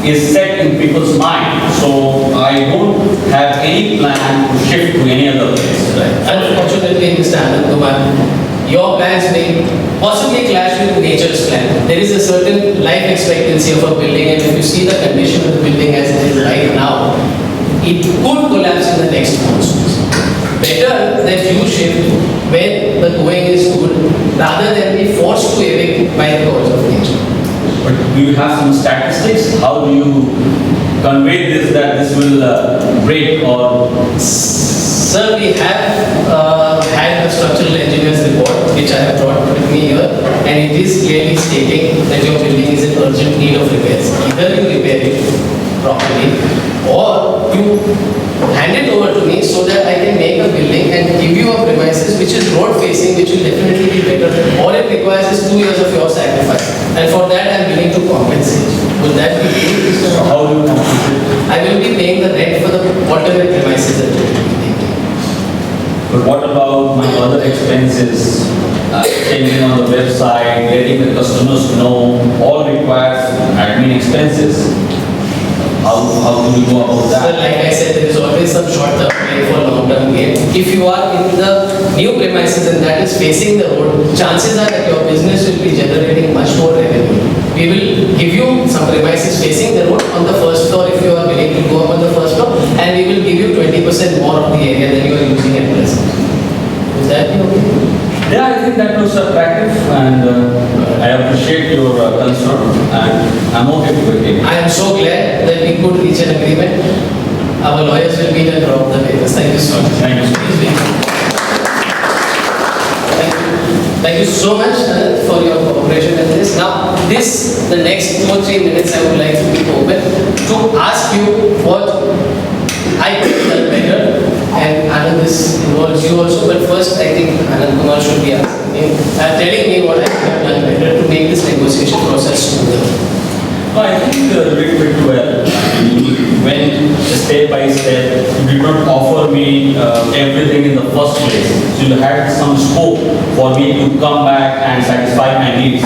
is set in people's mind. So I don't have any plan to shift to any other place. Right. Unfortunately, Mr. Anand Kumar, your plans may possibly clash with nature's plan. There is a certain life expectancy of a building, and if you see the condition of the building as it is right now, it could collapse in the next monsoons. Better that you shift when the going is good, rather than be forced to evict by the cause of nature. But do you have some statistics? How do you convey this, that this will break or? Sir, we have had a structural engineer's report which I have brought with me here, and it is clearly stating that your building is in urgent need of repairs. Either you repair it properly or you hand it over to me so that I can make a building and give you a premises which is road facing, which will definitely be better. All it requires is 2 years of your sacrifice, and for that I am willing to compensate. Would that be good? So how do you compensate? I will be paying the rent for the alternate premises that you will be taking. But what about my other expenses? Changing on the website, letting the customers know, all requires admin expenses. How do you go about So that? like I said, there is always some short-term gain for long-term gain. If you are in the new premises and that is facing the road, chances are that your business will be generating much more revenue. We will give you some premises facing the road on the first floor if you are willing to go up on the first floor, and we will give you 20% more of the area than you are using at present. Is that be okay? Yeah, I think that was attractive, and I appreciate your concern, and I'm okay to it. I am so glad that we could reach an agreement. Our lawyers will meet and drop the papers. Thank you so much. Thank you. Please be seated. Thank you so much for your cooperation in this. Now, the next 2 or 3 minutes I would like to be open to ask you what I could have done better, and Anand, this involves you also, but first I think Anand Kumar should be asking me, telling me what I could have done better to make this negotiation process smoother. No, I think you did pretty well. You went step by step. You did not offer me everything in the first place. So you had some scope for me to come back and satisfy my needs.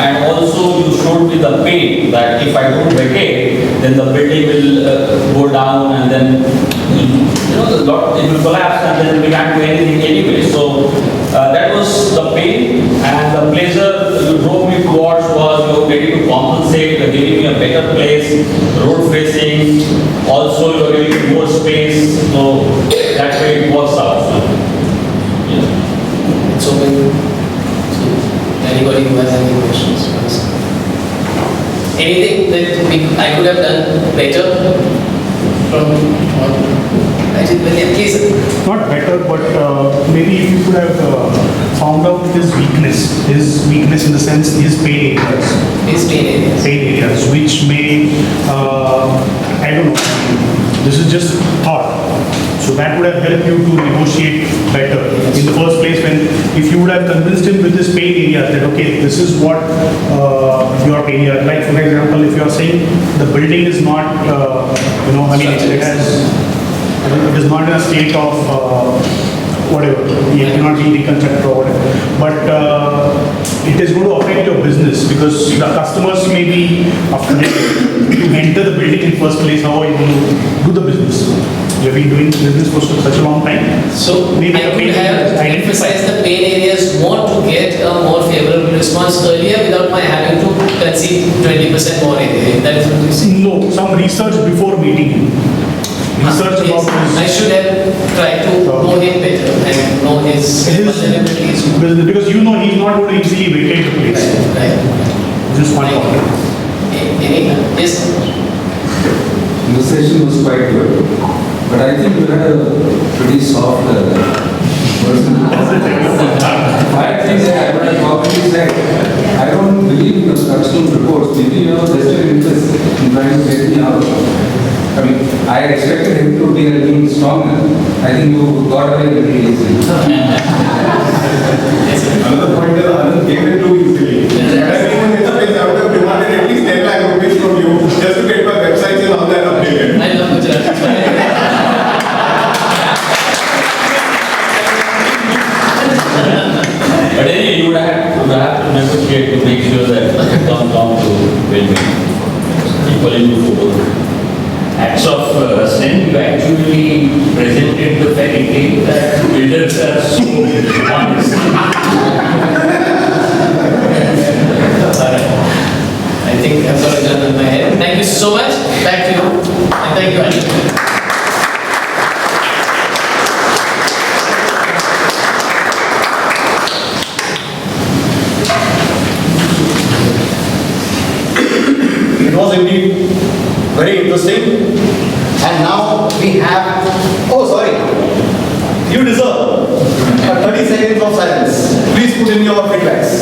And also you showed me the pain that if I don't vacate, then the building will go down, and then it will collapse, and then we can't do anything anyway. So that was the pain, and the pleasure you drove me towards was you were ready to compensate, you were giving me a better place, road facing, also you were giving me more space, so that way it works out. So, yeah. It's open to anybody who has any questions. Anything that I could have done better from what I did well, please. Not better, but maybe if you could have found out his weakness in the sense his pain areas. His pain areas. Which may, I don't know, this is just thought. So that would have helped you to negotiate better in the first place, when if you would have convinced him with his pain areas that okay, this is what your pain area, like for example, if you are saying the building is not, it is not in a state of whatever, it cannot be reconstructed or whatever, but it is going to affect your business because the customers may be afraid to enter the building in first place. How are you going to do the business? You have been doing business for such a long time. So maybe I could have emphasized the pain areas more to get a more favorable response earlier without my having to concede 20% more area. That is what you say. No, some research before meeting him. Research about his... I should have tried to know him better and know his vulnerabilities. Because you know he's not going to easily vacate the place. Right. Just one point. Yes. Mr. session was quite good, but I think you had a pretty soft person. I think I would have probably said, I don't believe in the structural reports. Maybe you have a vested interest in trying to get me out. I mean, I expected him to be a little stronger. I think you got away very easily. Another point is Anand gave it too easily. Everyone in space I would have demanded at least 10 lakh rupees from you just to get my websites and all that updated. I love Gujarat. But anyway, you would have to negotiate to make sure that it comes down to win-win. Equally good for both. Acts of Sen, you actually presented the fairy tale that builders are so honest. I think I've got it done in my head. Thank you so much. Back to you. And thank you, Anand. It was indeed very interesting. And now we have, oh sorry, you deserve 30 seconds of silence. Please put in your feedbacks.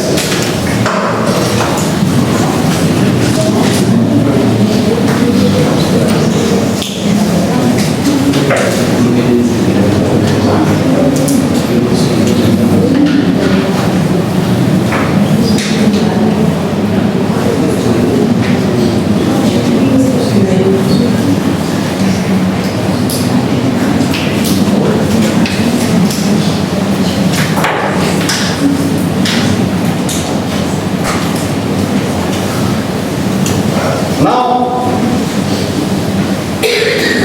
Now,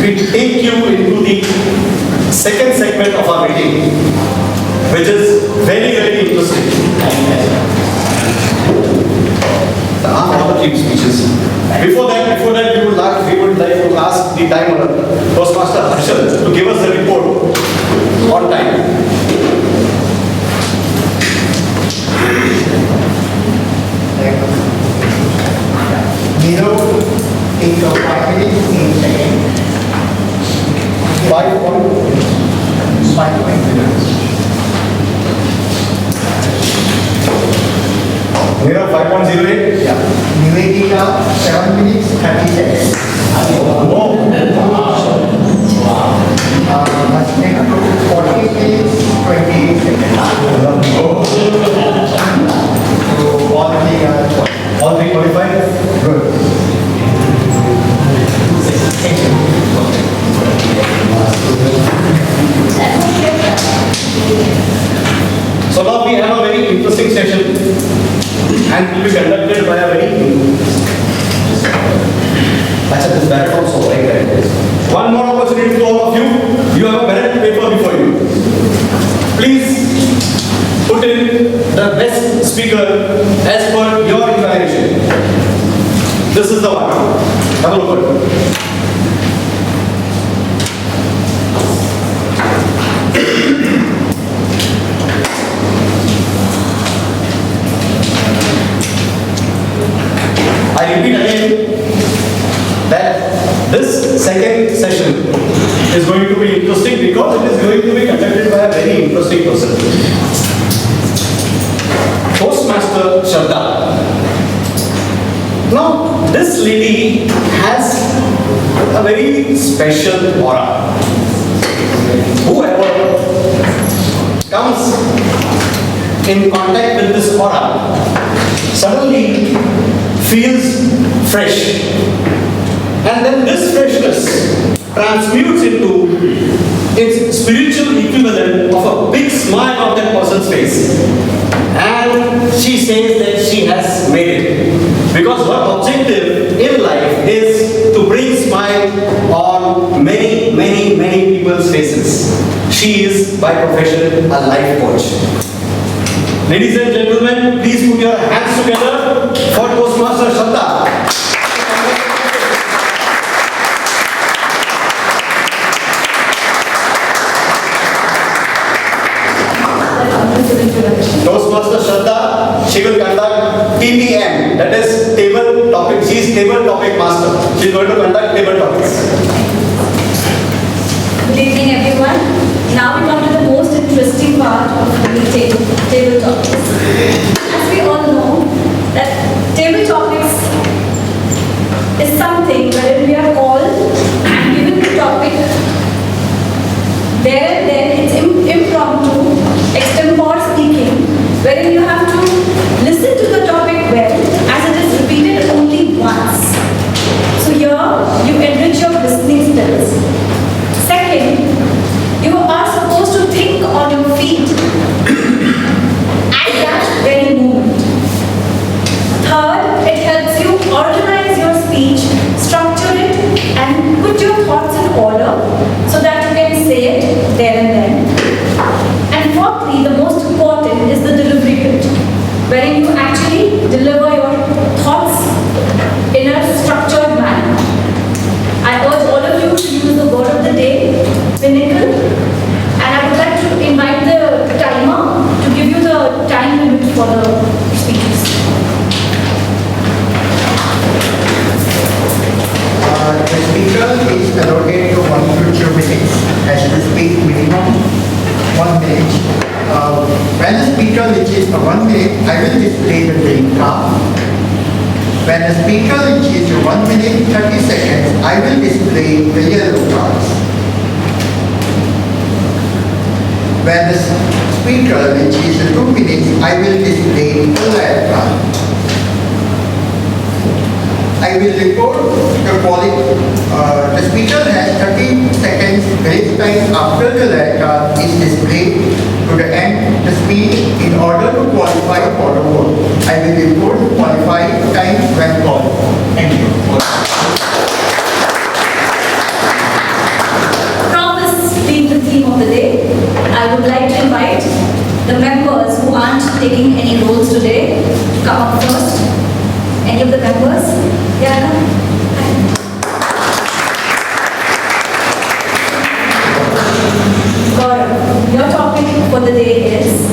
we take you into the second segment of our meeting, which is very, very interesting. The half-hour team speeches. Before that, we would like to ask the timer, Toastmaster Harshal, to give us the report on time. Zero, take your 5 minutes in second. 5 minutes. Nira 5.08? Yeah. Nivedita, 7 minutes, 30 seconds. Must take 40 minutes, 28 seconds. So, all three qualified? Good. So now we have a very interesting session and it will be conducted by a very this background so right. One more opportunity to all of you. You have a ballot paper before you. Please put in the best speaker as per your evaluation. This is the one. Have a look at it. I repeat again that this second session is going to be interesting because it is going to be conducted by a very interesting person. Toastmaster Shraddha. Now, this lady has a very special aura. Whoever comes in contact with this aura suddenly feels fresh. And then this freshness transmutes into its spiritual equivalent of a big smile on that person's face. And she says that she has made it. Because her objective in life is to bring smile on many, many, many people's faces. She is by profession a life coach. Ladies and gentlemen, please put your hands together for Toastmaster Shraddha. Toastmaster Shraddha, she will conduct TTM, that is table topic. She is table topic master. She is going to conduct table topics. Now we come to the most interesting part of the table topics. As we all know, that table topics is something where we are called and given the topic there and then. It's impromptu, extempore speaking, wherein you have to listen to the topic well as it is repeated only once. So here you enrich your listening skills. Second, you are supposed to think on your feet at that very moment. Third, it helps you organize your speech, structure it, and put your thoughts in order so that you can say it there and then. And fourthly, the most important is the delivery bit, wherein you actually deliver your thoughts in a structured manner. I urge all of you to use the word of the day, pinnacle, and I would like to invite the timer to give you the time limit for the speeches. The speaker is allocated to 1 to 2 minutes, has to speak minimum 1 minute. When the speaker reaches 1 minute, I will display the green card. When the speaker reaches 1 minute 30 seconds, I will display the yellow cards. When the speaker reaches 2 minutes, I will display the red card. I will report the quality. The speaker has 30 seconds grace time after the red card is displayed to the end the speech in order to qualify for the vote. I will report the qualified time when called. Thank you. Promise being the theme of the day, I would like to invite the members who aren't taking any roles today to come up first. Any of the members? Yeah. Gaurav, your topic for the day is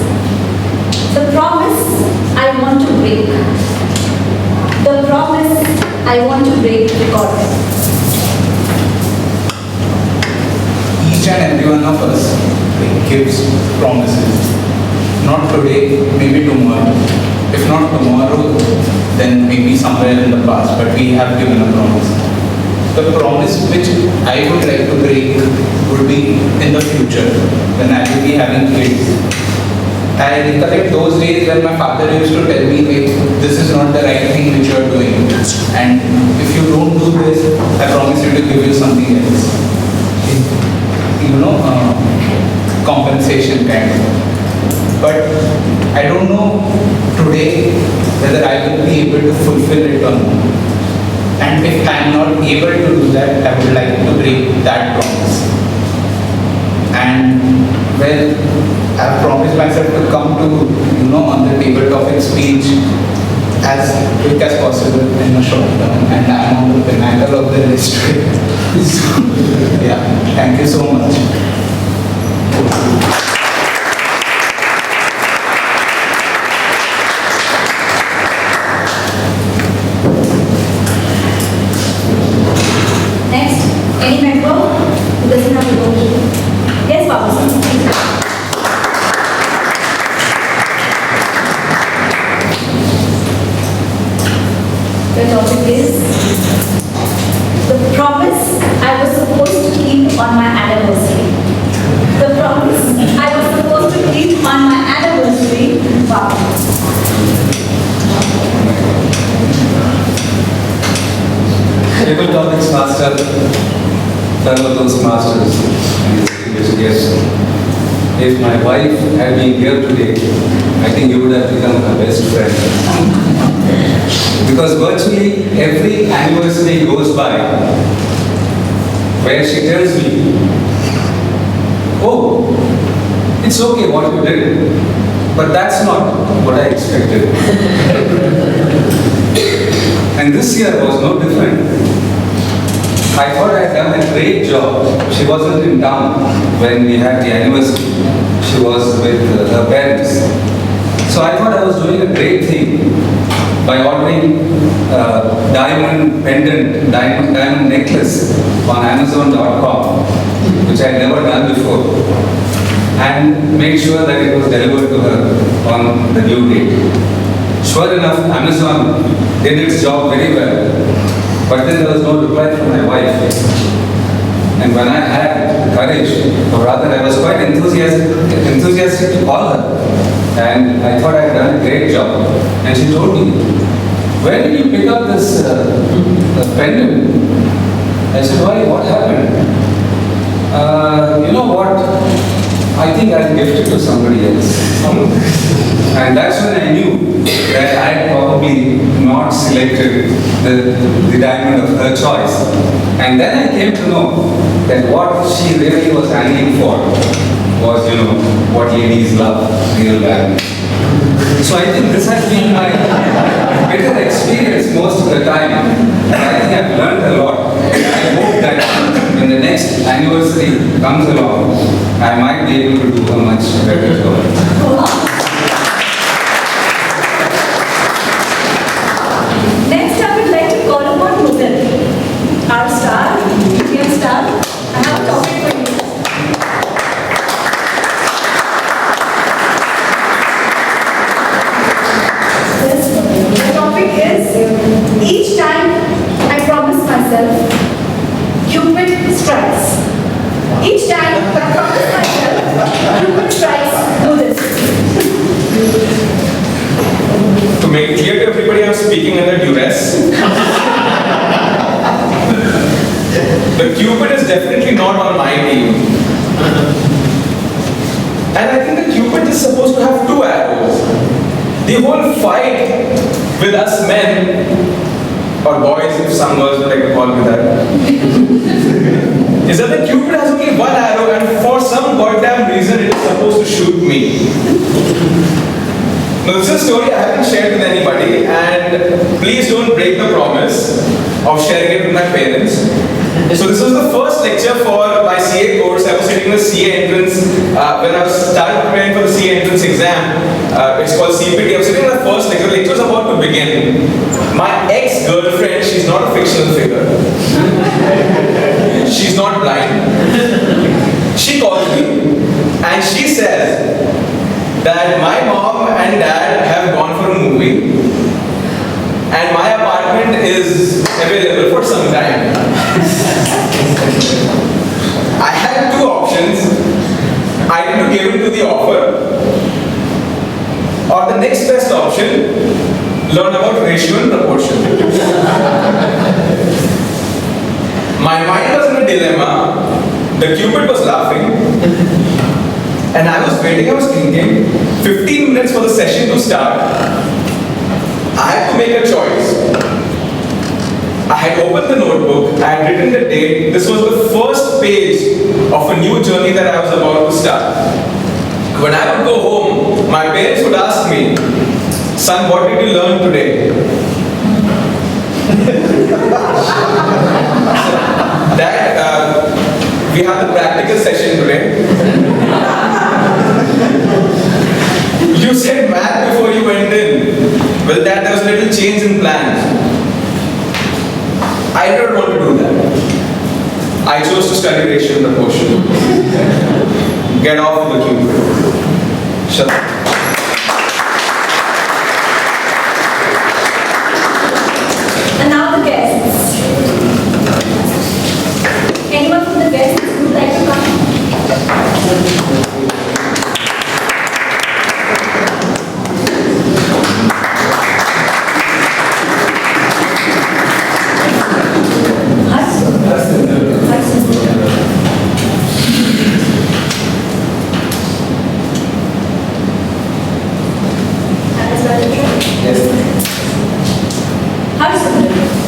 the promise I want to break. The promise I want to break, Gaurav. Each and every one of us gives promises. Not today, maybe tomorrow. If not tomorrow, then maybe somewhere in the past, but we have given a promise. The promise which I would like to break would be in the future, when I will be having kids. I recollect those days when my father used to tell me, wait, this is not the right thing which you are doing. And if you don't do this, I promise you to give you something else. You know, compensation kind of. But I don't know today whether I will be able to fulfill it or not. And if I am not able to do that, I would like to break that promise. And well, I have promised myself to come to, on the table topic speech as quick as possible in a short term. And I am on the pinnacle of the list. So, yeah, thank you so much. Any member who doesn't have a vote? Yes, Babu. The topic is the promise I was supposed to keep on my anniversary. The promise I was supposed to keep on my anniversary. Wow. Table topics master, fellow Toastmasters, and distinguished guests. If my wife had been here today, I think you would have become her best friend. Because virtually every anniversary goes by where she tells me, oh, it's okay what you did, but that's not what I expected. And this year was no different. I thought I had done a great job. She wasn't in town when we had the anniversary. She was with her parents. So I thought I was doing a great thing by ordering diamond pendant, diamond necklace on Amazon.com, which I had never done before. and made sure that it was delivered to her on the due date. Sure enough, Amazon did its job very well, but then there was no reply from my wife. And when I had courage, or rather I was quite enthusiastic to call her, and I thought I had done a great job. And she told me, "Where did you pick up this pendant?" I said, "Why? What happened?" "You know what? I think I'll gift it to somebody else." And that's when I knew that I had probably not selected the diamond of her choice. And then I came to know that what she really was angling for was, what ladies love, real diamonds. So I think this has been my better experience most of the time. And I think I've learned a lot. I hope that when the next anniversary comes along, I might be able to do a much better job. Next, I would like to call upon Mudal, our star, Indian star. I have a topic for you. The topic is, each time I promise myself, Cupid strikes. Each time I promise myself, Cupid strikes, do this. To make it clear to everybody, I'm speaking under duress. The Cupid is definitely not on my team. And I think the Cupid is supposed to have two arrows. The whole fight with us men, or boys if some girls would like to call me that, is that the Cupid has only one arrow and for some goddamn reason it is supposed to shoot me. Now this is a story I haven't shared with anybody, and please don't break the promise of sharing it with my parents. So this was the first lecture for my CA course. I was sitting in the CA entrance when I was started preparing for the CA entrance exam. It's called CPT. I was sitting in the first lecture. The lecture was about to begin. My ex-girlfriend, she's not a fictional figure. She's not blind. She called me and she says that my mom and dad have gone for a movie and my apartment is available for some time. I had two options. Either to give in to the offer or the next best option, learn about ratio and proportion. My mind was in a dilemma. The Cupid was laughing. And I was waiting, I was thinking, 15 minutes for the session to start. I had to make a choice. I had opened the notebook, I had written the date. This was the first page of a new journey that I was about to start. When I would go home, my parents would ask me, "Son, what did you learn today?" Dad, we have the practical session today. You said math before you went in. Well, Dad, there was a little change in plans. I don't want to do that. I chose to study ratio and proportion. Get off the Cupid. Shut up. And now the guests. Anyone from the guests who would like to come?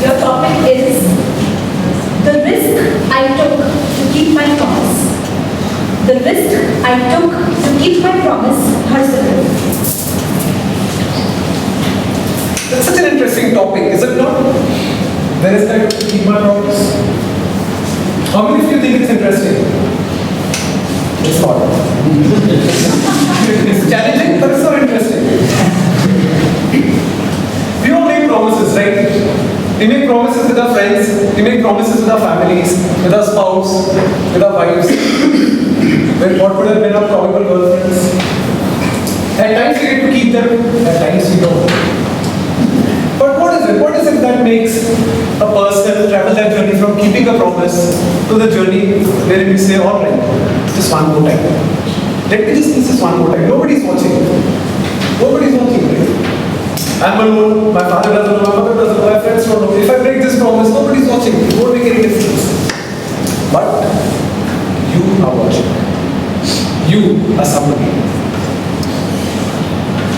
Your topic is the risk I took to keep my promise. The risk I took to keep my promise, Harshadar. That's such an interesting topic, is it not? The risk I took to keep my promise. How many of you think it's interesting? It's not. It's challenging, but it's so interesting. We all make promises, right? We make promises with our friends, we make promises with our families, with our spouse, with our wives. Well, what would have been our probable girlfriends? At times we get to keep them, at times we don't. But what is it? What is it that makes a person travel that journey from keeping a promise to the journey where we say, all right, just one more time. Let me just insist one more time. Nobody's watching. Nobody's watching. Right? I'm alone, my father doesn't know, my mother doesn't know, my friends don't know. If I break this promise, nobody's watching. It won't make any difference. But you are watching. You are somebody.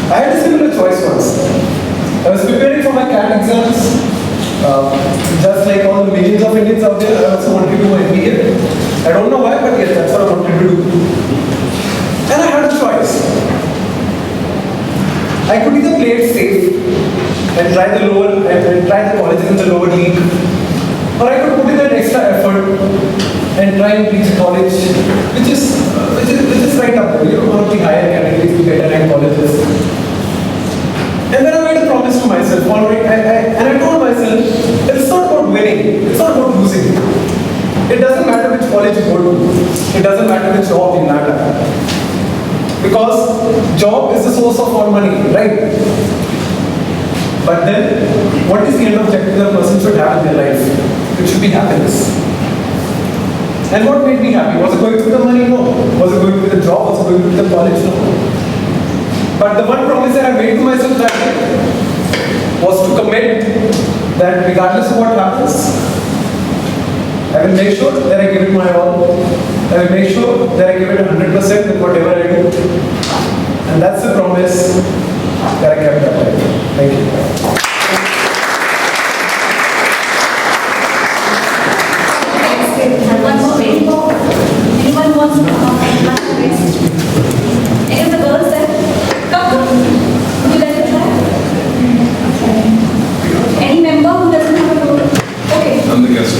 I had a similar choice once. I was preparing for my CAT exams. Just like all the millions of Indians out there, I also wanted to do my MBA. I don't know why, but yes, that's what I wanted to do. And I had a choice. I could either play it safe and try the colleges in the lower league, or I could put in that extra effort and try and reach a college which is right up there. You know, one of the higher categories to get rank colleges. And then I made a promise to myself, all right, and I told myself, it's not about winning, it's not about losing. It doesn't matter which college you go to, it doesn't matter which job you land. Because job is the source of all money, right? But then, what is the end objective a person should have in their life? It should be happiness. And what made me happy? Was it going to the money? No. Was it going to the job? Was it going to the college? No. But the one promise that I made to myself that day was to commit that regardless of what happens, I will make sure that I give it my all. I will make sure that I give it 100% with whatever I do. And that's the promise that I kept that day. Thank you. One more waiting for. Anyone wants to come? Any of the girls there? Come. Would you like to try? Any member who doesn't have a role? Okay. I'm the guest.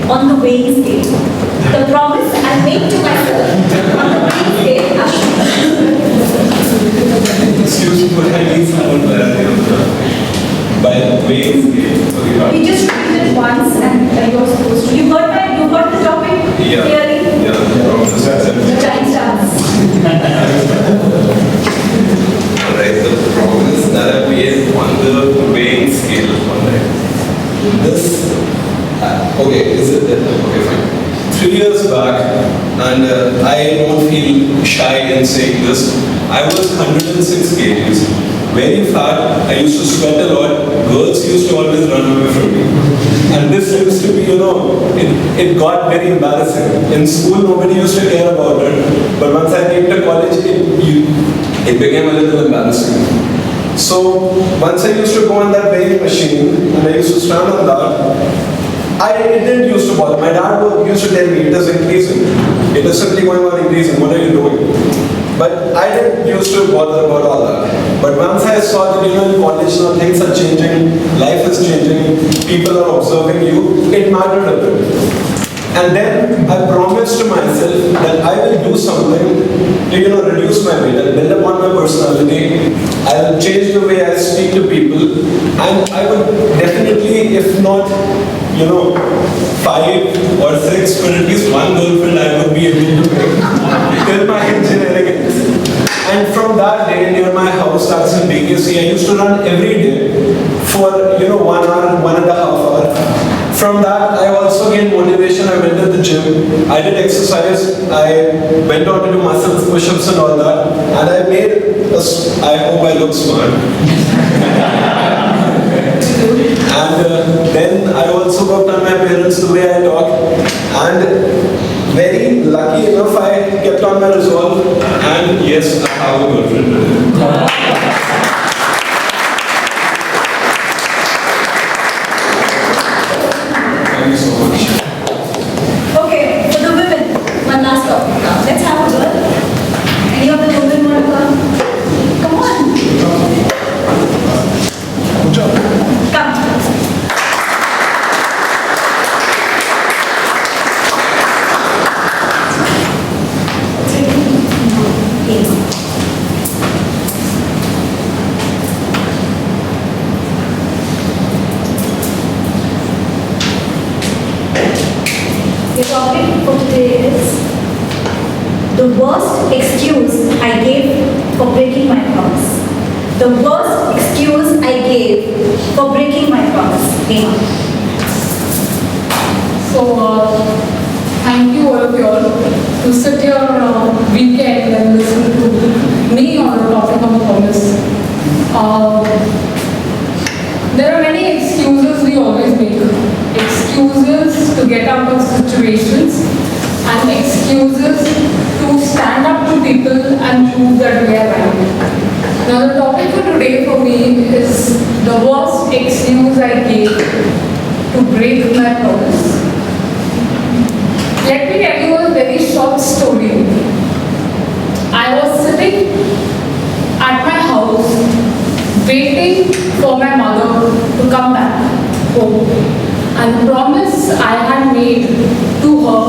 On the weighing scale. The promise I made to myself on the weighing scale. Excuse me, but I need someone by weighing scale. We just read it once and you're supposed to. You got the topic clearly? Yeah, the time starts. Alright, the promise that I made on the weighing scale. This. Okay, is it okay, fine. 3 years back, and I don't feel shy in saying this, I was 106 kgs, very fat, I used to sweat a lot, girls used to always run away from me. And this used to be, it got very embarrassing. In school, nobody used to care about it, but once I came to college, it became a little embarrassing. So, once I used to go on that weighing machine, and I used to stand on that, it didn't used to bother. My dad used to tell me, it is increasing. It is simply going on increasing. What are you doing? But I didn't used to bother about all that. But once I saw that, in college now things are changing, life is changing, people are observing you, it mattered a bit. And then I promised to myself that I will do something to, reduce my weight. I'll build upon my personality. I'll change the way I speak to people. And I would definitely, if not, 5 or 6, but at least one girlfriend I would be able to make till my engineering ends. And from that day, near my house, that's in BKC, I used to run every day for, 1 hour, 1.5 hours. From that, I also gained motivation. I went to the gym. I did exercise. I went on to do muscles, push-ups and all that. And I made I hope I look smart. And then I also worked on my parents, the way I talk. And very lucky enough, I kept on my resolve. And yes, I have a girlfriend. Thank you so much. Okay, for the women, one last topic now. Let's have a girl. Any of the women want to come? Come on. The worst excuse I gave for breaking my promise. The worst excuse I gave for breaking my promise. Name. So, thank you all of you all to sit here on a weekend and listen to me on a topic of a promise. There are many excuses we always make. Excuses to get out of situations and excuses to stand up to people and prove that we are right. Now the topic for today for me is the worst excuse I gave to break my promise. Let me tell you a very short story. I was sitting at my house waiting for my mother to come back home. And the promise I had made to her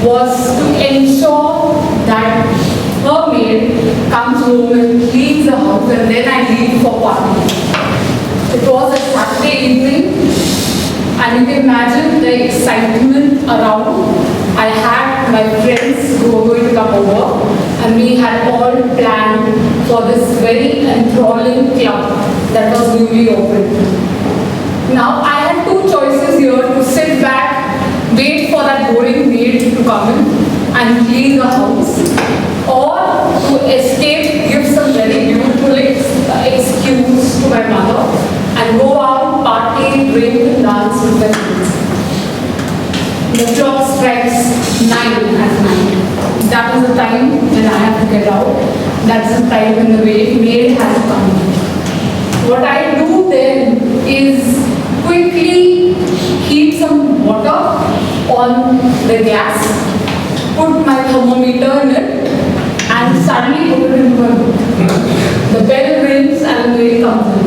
was to ensure that her maid comes home and cleans the house and then I leave for party. It was a Saturday evening and you can imagine the excitement around. I had my friends who were going to come over and we had all planned for this very enthralling club that was newly opened. Now I had two choices here: to sit back, wait for that boring maid to come in and clean the house, or to escape, give some very beautiful excuse to my mother and go out, party, drink and dance with my friends. The clock strikes 9 at night. That was the time when I have to get out. That's the time when the maid has come. What I do then is quickly heat some water on the gas, put my thermometer in it, and suddenly put it in my mouth. The bell rings and the maid comes in.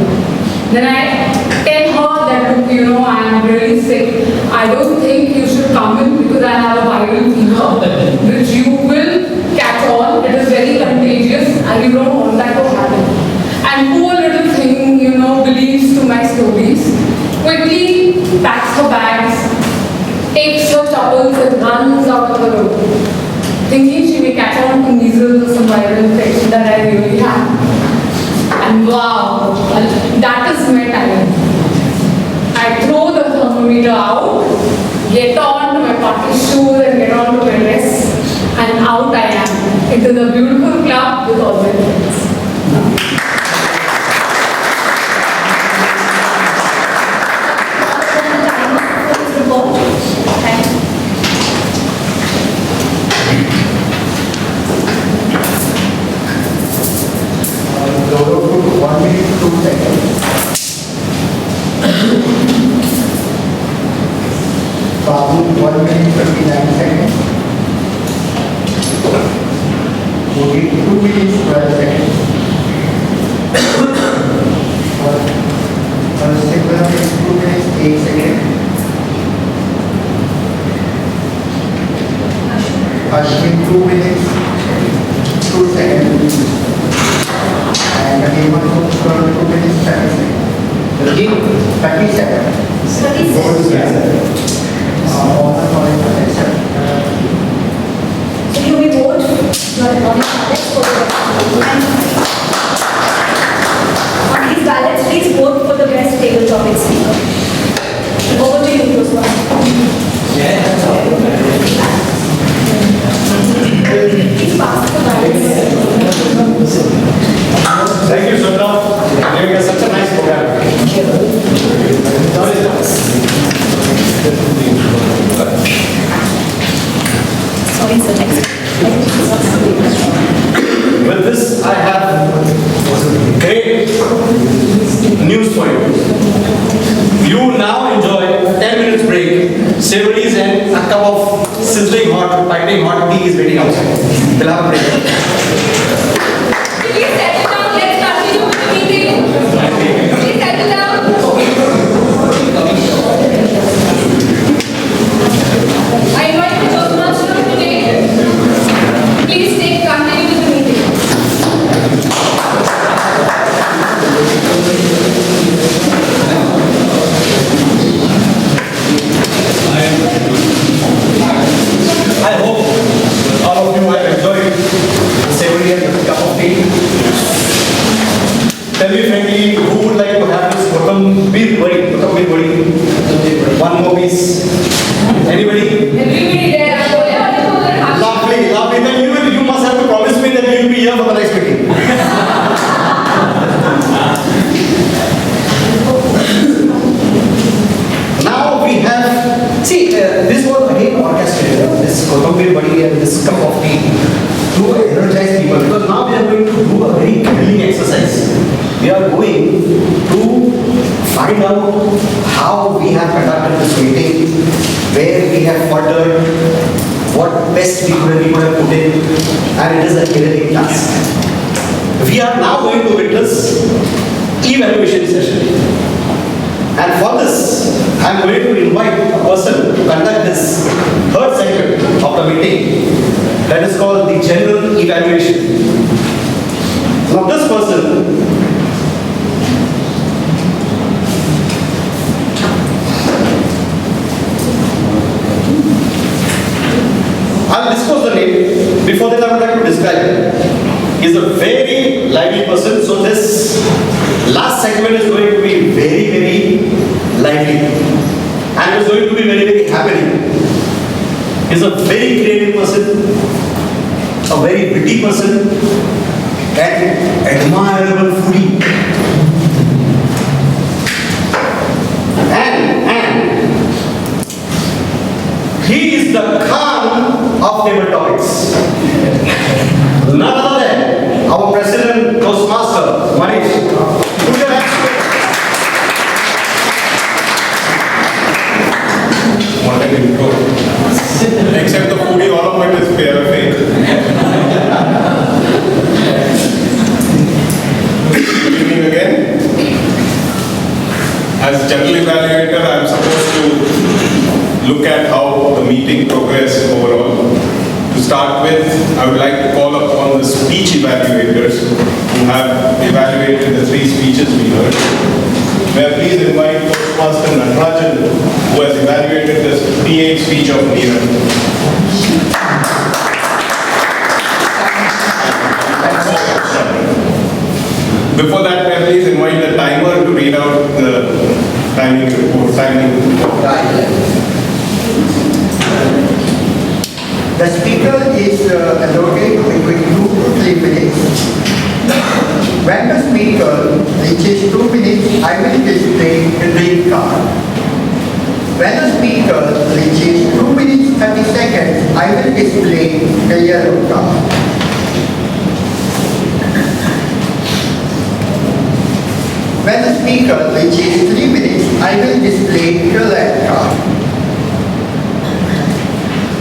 Then I tell her that, look, I am really sick. I don't think you should come in because I have a viral fever, which you will catch on. It is very contagious and you don't want that to happen. And poor little thing, believes to my stories, quickly packs her bags, takes her towels and runs out of the room, thinking she may catch on to measles or some viral infection that I really have. And wow, that is my time. I throw the thermometer out, get on to my party shoes and get on to my dress, and out I am into the beautiful club with all my friends. Babu, 1 minute 59 seconds. Modi, 2 minutes 12 seconds. Sikram is 2 minutes 8 seconds. Ashwin 2 minutes 2 seconds. And Hemant 2 minutes 7 seconds. 30 seconds. 30 seconds. All the points. So you may vote your ballots for on these ballots, please vote for the best table topic speaker. Over to you, Toastmaster. Please pass the ballots. Thank you, Sweta, giving us such a nice program. Sorry, sir, next. With this, I have great news for you. You will now enjoy a 10 minutes break, savories and a cup of sizzling hot, piping hot tea is waiting outside. We'll have a break. Please settle down, let's continue with the meeting. Please settle down. I invite the Toastmaster today. Please continue with the meeting. I hope all of you have enjoyed find out how we have conducted this meeting, where we have faltered, what best we could have put in, and it is a heroic task. We are now going to witness evaluation session. And for this, I am going to invite a person to conduct this third segment of the meeting, that is called the general evaluation. Now this person I'll disclose the name. Before that, I would like to describe him. He's a very lively person, so this last segment is going to be very, very lively. And it's going to be very, very happening. He's a very creative person, a very witty person, and admirable foodie. And he is the Khan of table topics. None other than our President Toastmaster, Manish. Put your hands What an intro. Except the foodie, all of it is fake. Good evening again. As general evaluator, I am supposed to look at how the meeting progressed overall. To start with, I would like to call upon the speech evaluators who have evaluated the 3 speeches we heard. May I please invite Toastmaster Natarajan, who has evaluated the PA speech of Neera. Before that, may I please invite the timer to read out the timing report. The speaker is allocated between 2 to 3 minutes. When the speaker reaches 2 minutes, I will display the green card. When the speaker reaches 2 minutes 30 seconds, I will display the yellow card. When the speaker reaches 3 minutes, I will display the red card.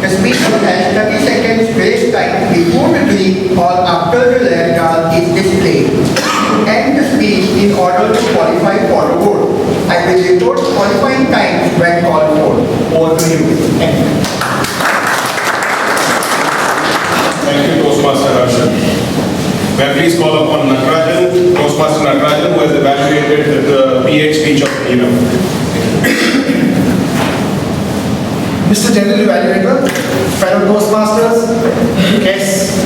The speaker has 30 seconds grace time before the green or after the red card is displayed to end the speech in order to qualify for a vote. I will report qualifying times when called for. Over to you. Thank you, Toastmaster Harshan. May I please call upon Natarajan, Toastmaster Natarajan, who has evaluated the PH speech of Neera. Mr. General Evaluator, fellow Toastmasters, guests,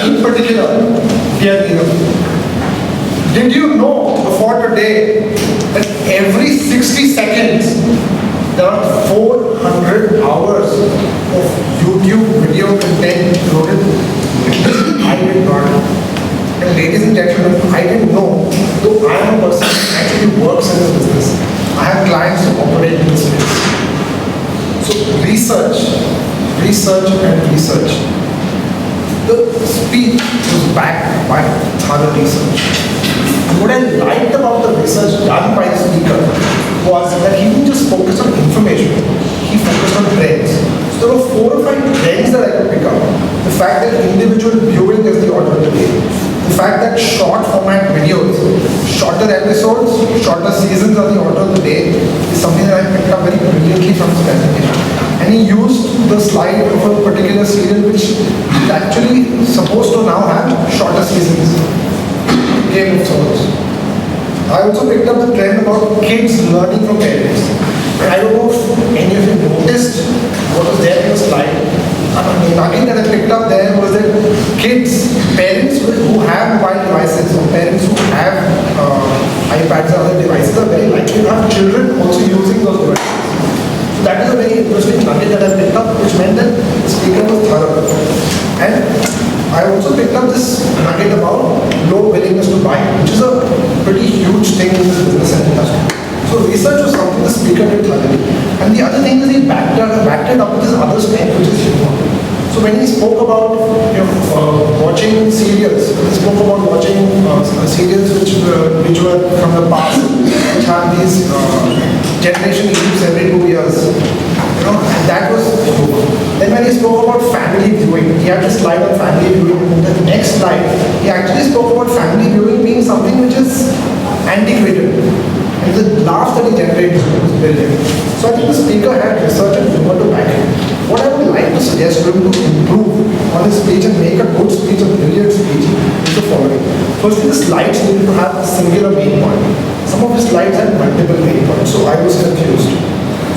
in particular, dear Neera, did you know before today that every 60 seconds there are 400 hours of YouTube video content loaded? I did not. And ladies and gentlemen, I didn't know, though I am a person who actually works in this business. I have clients who operate in this space. So research. The speech was backed by thorough research. And what I liked about the research done by the speaker was that he didn't just focus on information, he focused on trends. So there were 4 or 5 trends that I could pick up. The fact that individual viewing is the order of the day. The fact that short format videos, shorter episodes, shorter seasons are the order of the day is something that I picked up very brilliantly from his presentation. And he used the slide of a particular serial which is actually supposed to now have shorter seasons. Game of Thrones. I also picked up the trend about kids learning from parents. And I don't know if any of you noticed what was there in the slide. The nugget that I picked up there was that parents who have mobile devices or parents who have iPads or other devices are very likely to have children also using those devices. So that is a very interesting nugget that I picked up, which meant that the speaker was thorough. And I also picked up this nugget about low willingness to buy, which is a pretty huge thing in this business and industry. So research was something the speaker did thoroughly. And the other thing is he backed it up with his other strength, which is humor. So when he spoke about watching serials, he spoke about watching serials which were from the past, which have these generation leaps every 2 years. And that was. Then when he spoke about family viewing, he had a slide on family viewing. And the next slide, he actually spoke about family viewing being something which is antiquated. And the laughs that he generated was brilliant. So I think the speaker had research and humor to back it. What I would like to suggest to him to improve on his speech and make a good speech, a brilliant speech, is the following. Firstly, the slides needed to have a singular main point. Some of his slides had multiple main points, so I was confused.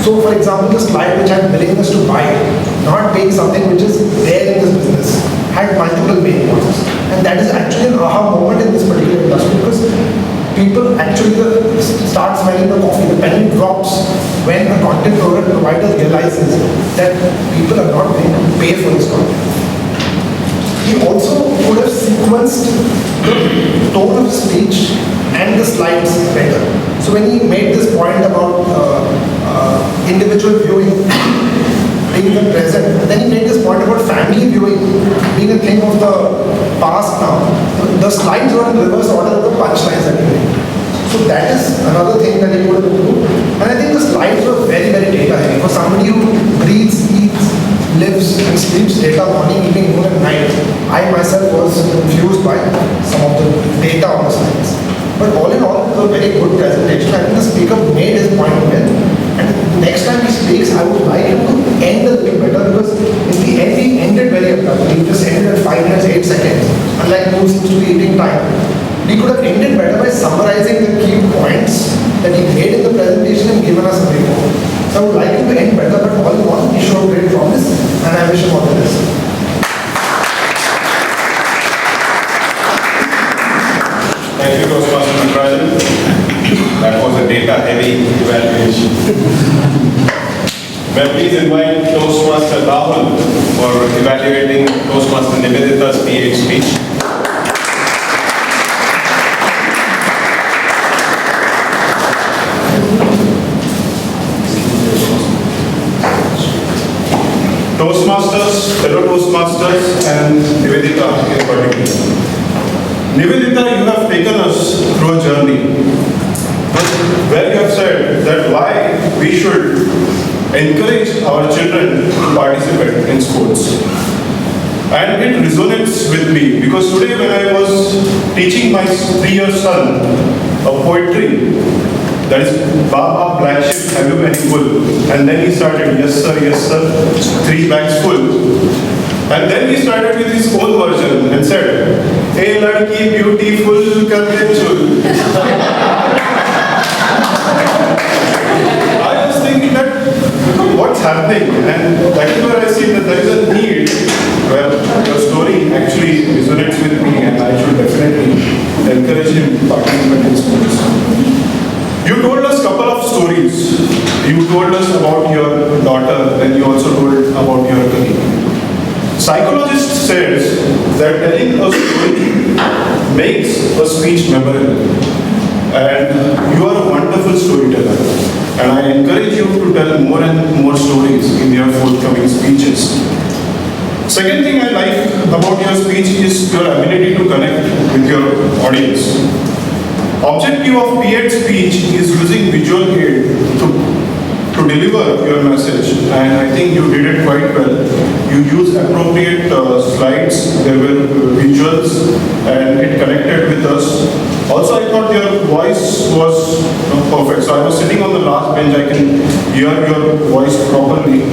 So for example, the slide which had willingness to buy, not being something which is there in this business, had multiple main points. And that is actually an aha moment in this particular industry, because people actually start smelling the coffee. The penny drops when a content provider realizes that people are not going to pay for this content. He also could have sequenced the tone of his speech and the slides better. So when he made this point about individual viewing being the present, then he made this point about family viewing being a thing of the past now. The slides were in reverse order of the punchlines that he made. So that is another thing that he would have do. And I think the slides were very, very data heavy. For somebody who breathes, eats, lives and sleeps data morning, evening, noon and night, I myself was confused by some of the data on the slides. But all in all, it was a very good presentation. I think the speaker made his point well. And next time he speaks, I would like him to end a little better, because in the end he ended very abruptly. He just ended at 5 minutes, 8 seconds. Unlike who seems to be eating time. We could have ended better by summarizing the key points that he made in the presentation and given us a report. So I would like him to end better, but all in all, he showed great promise, and I wish him all the best. Thank you, Toastmaster Natarajan. That was a data-heavy evaluation. May I please invite Toastmaster Rahul for evaluating Toastmaster Nivedita's PH speech. Toastmasters, fellow Toastmasters, and Nivedita in particular. Nivedita, you have taken us through a journey where you have said that why we should encourage our children to participate in sports. And it resonates with me, because today when I was teaching my 3-year son a poetry, that is Baba Black Sheep, have you any full? And then he started, yes sir, 3 bags full. And then he started with his own version and said, hey ladki beautiful kar de chul. I was thinking that what's happening, and that is where I see that there is a need. Well, your story actually resonates with me, and I should definitely encourage him to participate in sports. You told us a couple of stories. You told us about your daughter, then you also told about your colleague. Psychologist says that telling a story makes a speech memorable. And you are a wonderful storyteller. And I encourage you to tell more and more stories in your forthcoming speeches. Second thing I like about your speech is your ability to connect with your audience. Objective of PED speech is using visual aid to deliver your message, and I think you did it quite well. You used appropriate slides, there were visuals, and it connected with us. Also, I thought your voice was perfect. So I was sitting on the last bench, I can hear your voice properly.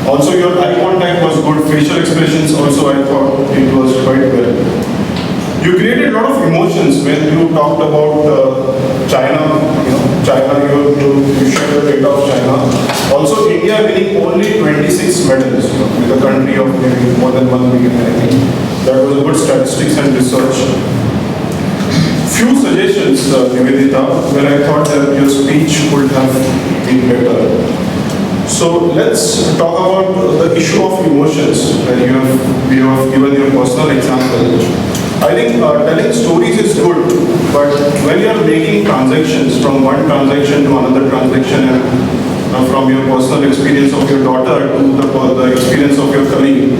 Also, your eye contact was good, facial expressions also I thought it was quite well. You created a lot of emotions when you talked about China. China, you shared the data of China. Also, India winning only 26 medals with a country of maybe more than 1 million. I think that was a good statistics and research. Few suggestions, Nivedita, where I thought that your speech could have been better. So let's talk about the issue of emotions. You have given your personal example. I think telling stories is good, but when you are making transactions from one transaction to another transaction, and from your personal experience of your daughter to the experience of your colleague,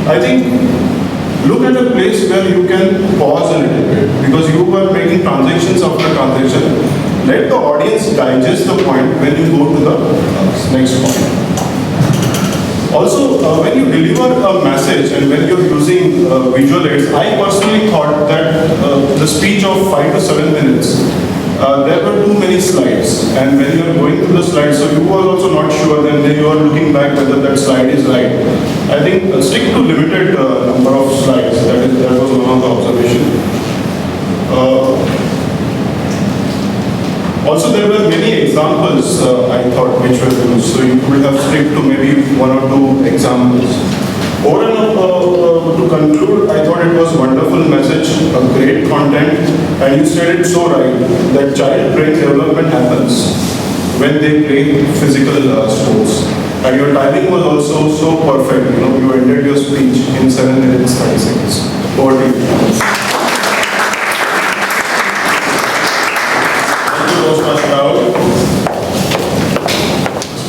I think look at a place where you can pause a little bit, because you are making transactions after transaction. Let the audience digest the point when you go to the next point. Also, when you deliver a message and when you're using visual aids, I personally thought that the speech of 5 to 7 minutes, there were too many slides, and when you are going through the slides, so you are also not sure, then you are looking back whether that slide is right. I think stick to limited number of slides. That was one of the observations. Also, there were many examples I thought which were used, so you could have stick to maybe 1 or 2 examples. Over and to conclude, I thought it was a wonderful message, a great content, and you said it so right that child brain development happens when they play physical sports. And your timing was also so perfect. You ended your speech in 7 minutes 30 seconds. Over to you.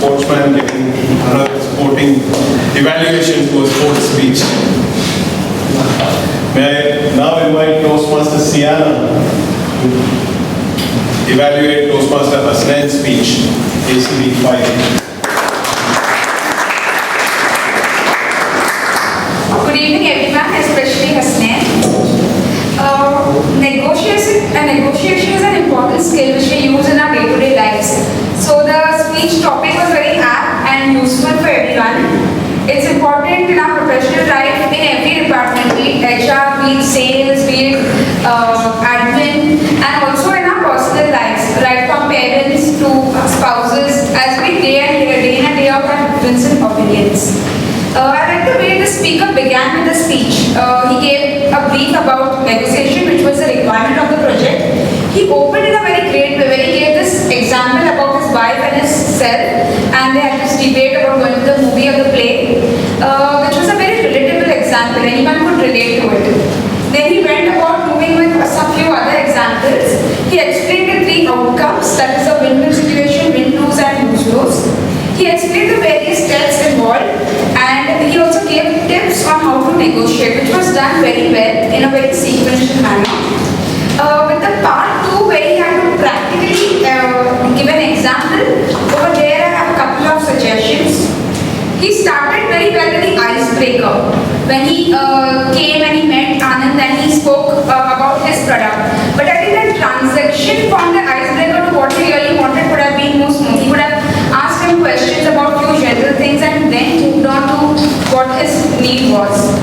Sportsman giving another sporting evaluation to a sports speech. May I now invite Toastmaster Sienna to evaluate Toastmaster Hasnain's speech, ACB 5. Good evening everyone, especially Hasnain. Negotiation is an important skill which we use in our day-to-day lives. So the speech topic was very apt and useful for everyone. It's important in our professional life in every department, be it HR, be it sales, be it admin, and also in our personal lives, right from parents to spouses, as we day in and day out have difference in opinions. I like the way the speaker began with the speech. He gave a brief about negotiation, which was a requirement of the project. He opened in a very great way, where he gave this example about his wife and his self, and they had this debate about going to the movie or the play, which was a very relatable example. Anyone could relate to it. Then he went about moving with some few other examples. He explained the 3 outcomes, that is a win-win situation, win-lose and lose-lose. He explained the various steps involved, and he also gave tips on how to negotiate, which was done very well in a very sequential manner. With the part 2, where he had to practically give an example, over there I have a couple of suggestions. He started very well with the icebreaker. When he came and he met Anand and he spoke about his product. But I think that transaction from the icebreaker to what he really wanted could have been more smooth. He could have asked him questions about few general things and then moved on to what his need was.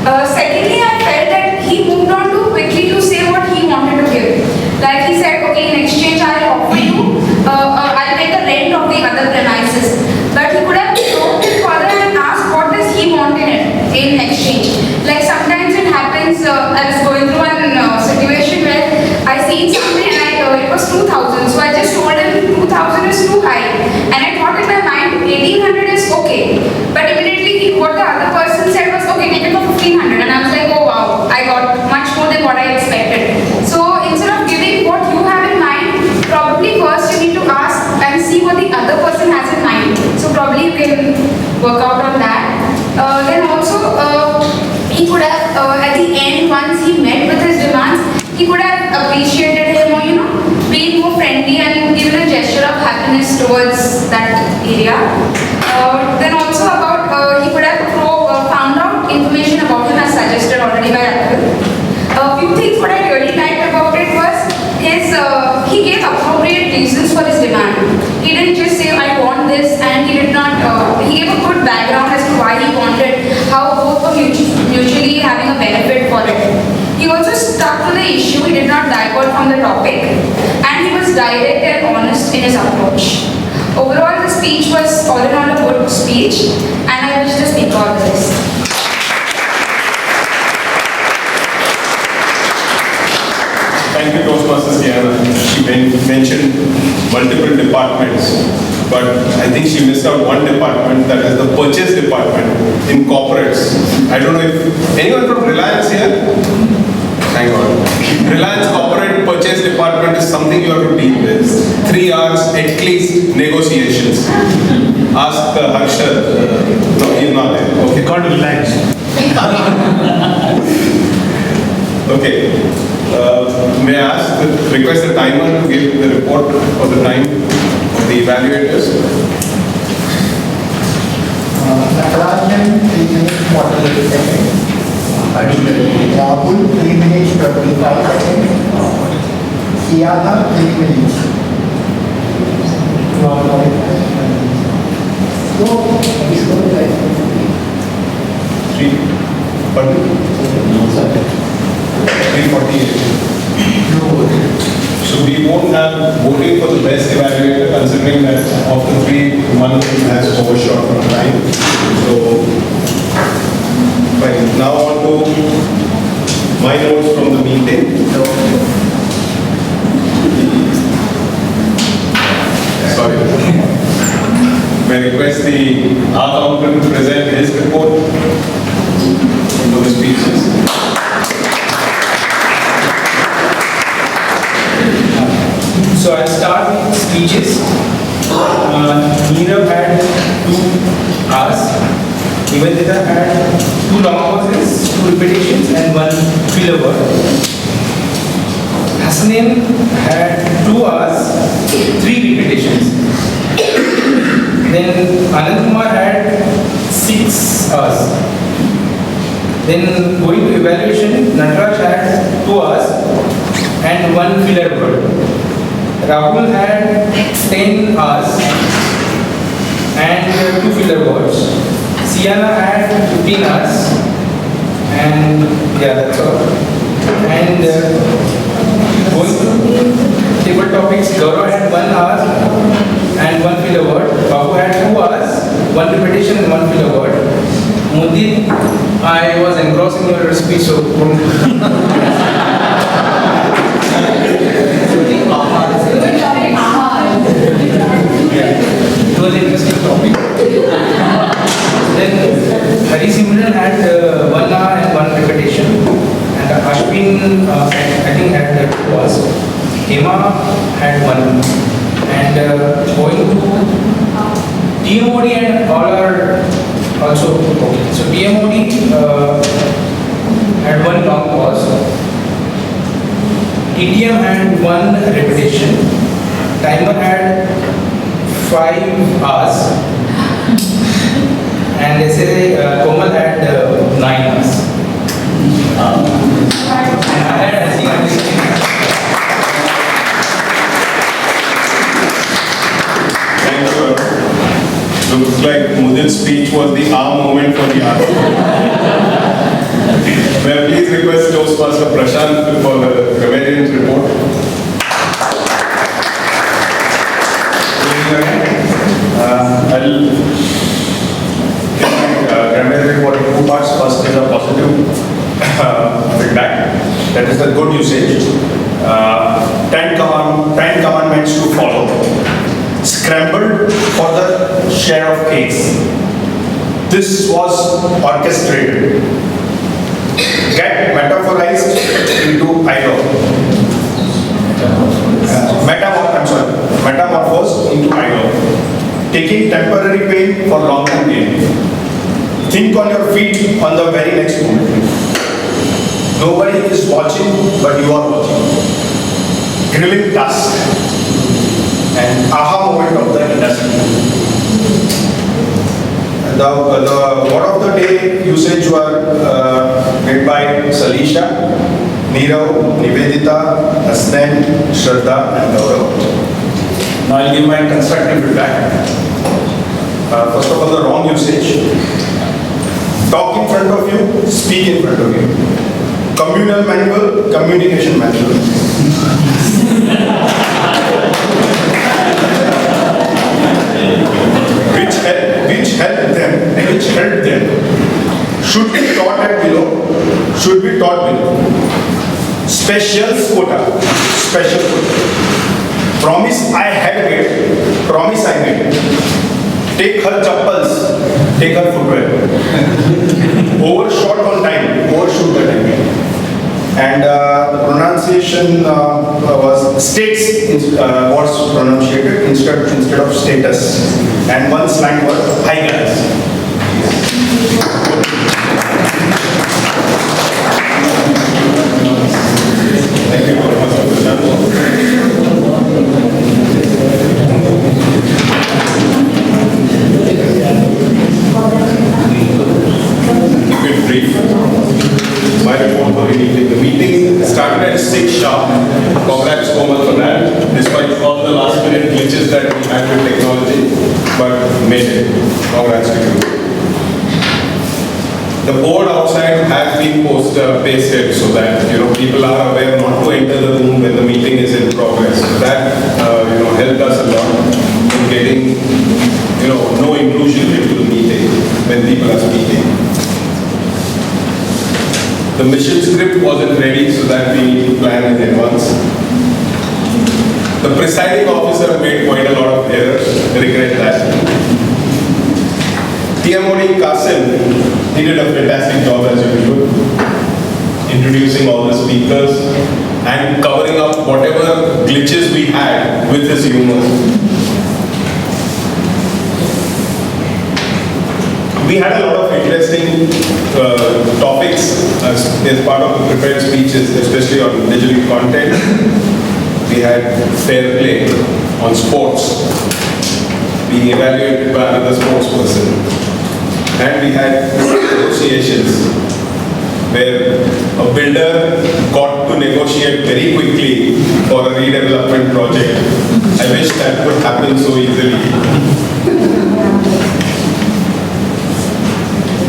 Secondly, I felt that he moved on too quickly to say what he wanted to give. Like he said, okay, in exchange I'll offer you, I'll take the rent of the other premises. But he could have gone further and asked what does he want in exchange. Like sometimes it happens, I was going through a situation where I seen something and it was 2,000. So I just told him 2,000 is too high. And I thought in my mind 1,800 is okay. But immediately what the other person said was, okay, take it for 1,500. And I was like, oh wow, I got much more than what I expected. So instead of giving what you have in mind, probably first you need to ask and see what the other person has in mind. So probably you can work out on that. Then also, he could have, at the end, once he met with his demands, he could have appreciated him or, being more friendly and given a gesture of happiness towards that area. Then also about, he could have found out information about him as suggested already by Apple. A few things what I really liked about it was he gave appropriate reasons for his demand. He didn't just say, I want this, and he did not, he gave a good background as to why he wanted, how both were mutually having a benefit for it. He also stuck to the issue, he did not divert from the topic, and he was direct and honest in his approach. Overall, the speech was all in all a good speech, and I wish the speaker all the best. Thank you, Toastmasters Diana. She mentioned multiple departments, but I think she missed out one department, that is the purchase department in corporates. I don't know if anyone from Reliance here? Thank God. Reliance corporate purchase department is something you have to deal with. 3 hours at least negotiations. Ask Harshad. No, he's not there. Okay. Got to relax. Okay. May I request the timer to give the report for the time of the evaluators? Natarajan 3 minutes 48 seconds. Rahul 3 minutes 25 seconds. Siana 3 minutes. Three. Pardon? 348. So we won't have voting for the best evaluator, considering that of the three, one has overshot from time. So, fine. Now on to my notes from the meeting. Sorry. May I request the accountant to present his report for the speeches. So I'll start with speeches. Neerav had 2 hours. Nivedita had 2 long pauses, 2 repetitions, and 1 filler word. Hasnain had 2 hours, 3 repetitions. Then Anand Kumar had 6 hours. Then going to evaluation, Nataraj had 2 hours and 1 filler word. Rahul had 10 hours and 2 filler words. Siana had 15 hours and yeah, that's all. And going to table topics, Gaurav had 1 hour and 1 filler word. Babu had 2 hours, 1 repetition and 1 filler word. Modi, I was engrossing your speech, so it was an interesting topic. Then Hari Simran had 1 hour and 1 repetition, and Ashwin I think had 2 hours. Hema had 1, and going to TMOD and all are also okay. So TMOD had 1 long pause. TTM had 1 repetition. Timer had 5 hours. And they say Komal had 9 hours. And I had Thank you. Looks like Mudil's speech was the arm moment for the hour. May I please request Toastmaster Prashant for the Grammarian's report? I'll give my grammar report in 2 parts. First is a positive feedback, that is the good usage. 10 commandments to follow. Scrambled for the share of cakes. This was orchestrated. Get metaphorized into idol. Metamorphosed into idol. Taking temporary pain for long-term gain. Think on your feet on the very next moment. Nobody is watching, but you are watching. Grilling task. And aha moment of the industry. The word of the day usage were made by Salisha, Neerav, Nivedita, Hasnain, Shraddha, and Gaurav. Now I'll give my constructive feedback. First of all, the wrong usage. Talk in front of you, speak in front of you. Communal manual, communication manual. which helped them should be taught at below, should be taught below. Special quota. Promise I had made, promise I made. Take her chappals, take her footwear. Overshot on time, overshoot the time. And the pronunciation was states was pronunciated instead of status. And one slang word, hi guys. Thank you very much, brief. My report for the meeting. The meeting started at 6 sharp. Congrats, Komal, for that. Despite all the last minute glitches that we had with technology, but made it. Congrats to you. The board outside has been pasted so that people are aware not to enter the room when the meeting is in progress. So that helped us a lot in getting no intrusion into the meeting when people are speaking. The mission script wasn't ready, so that we need to plan in advance. The presiding officer made quite a lot of errors. I regret that. TMOD Kasim, he did a fantastic job as usual, introducing all the speakers and covering up whatever glitches we had with his humor. We had a lot of interesting topics as part of the prepared speeches, especially on digital content. We had fair play on sports, being evaluated by another sports person. And we had negotiations, where a builder got to negotiate very quickly for a redevelopment project. I wish that could happen so easily.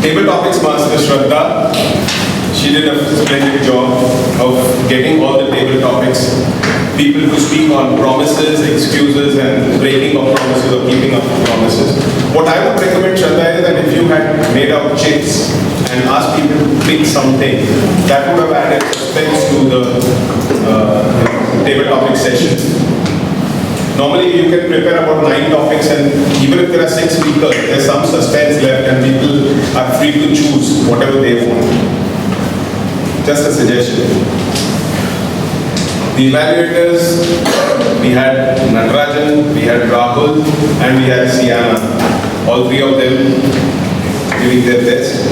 Table topics master Shraddha, she did a splendid job of getting all the table topics, people to speak on promises, excuses, and breaking of promises or keeping up promises. What I would recommend, Shraddha, is that if you had made out chits and asked people to pick something, that would have added suspense to the table topic session. Normally you can prepare about 9 topics, and even if there are 6 speakers, there's some suspense left and people are free to choose whatever they want. Just a suggestion. The evaluators, we had Natarajan, we had Rahul, and we had Siana. All 3 of them giving their best.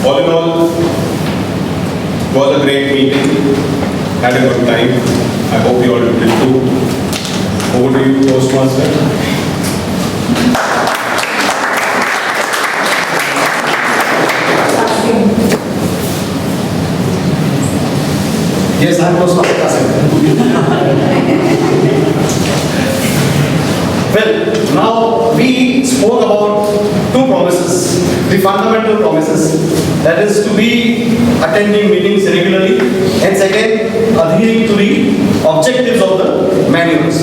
All in all, it was a great meeting. Had a good time. I hope you all did too. Over to you, Toastmaster. Yes, I'm Toastmaster Kasim. Well, now we spoke about 2 promises, the fundamental promises, that is to be attending meetings regularly, and second, adhering to the objectives of the manuals.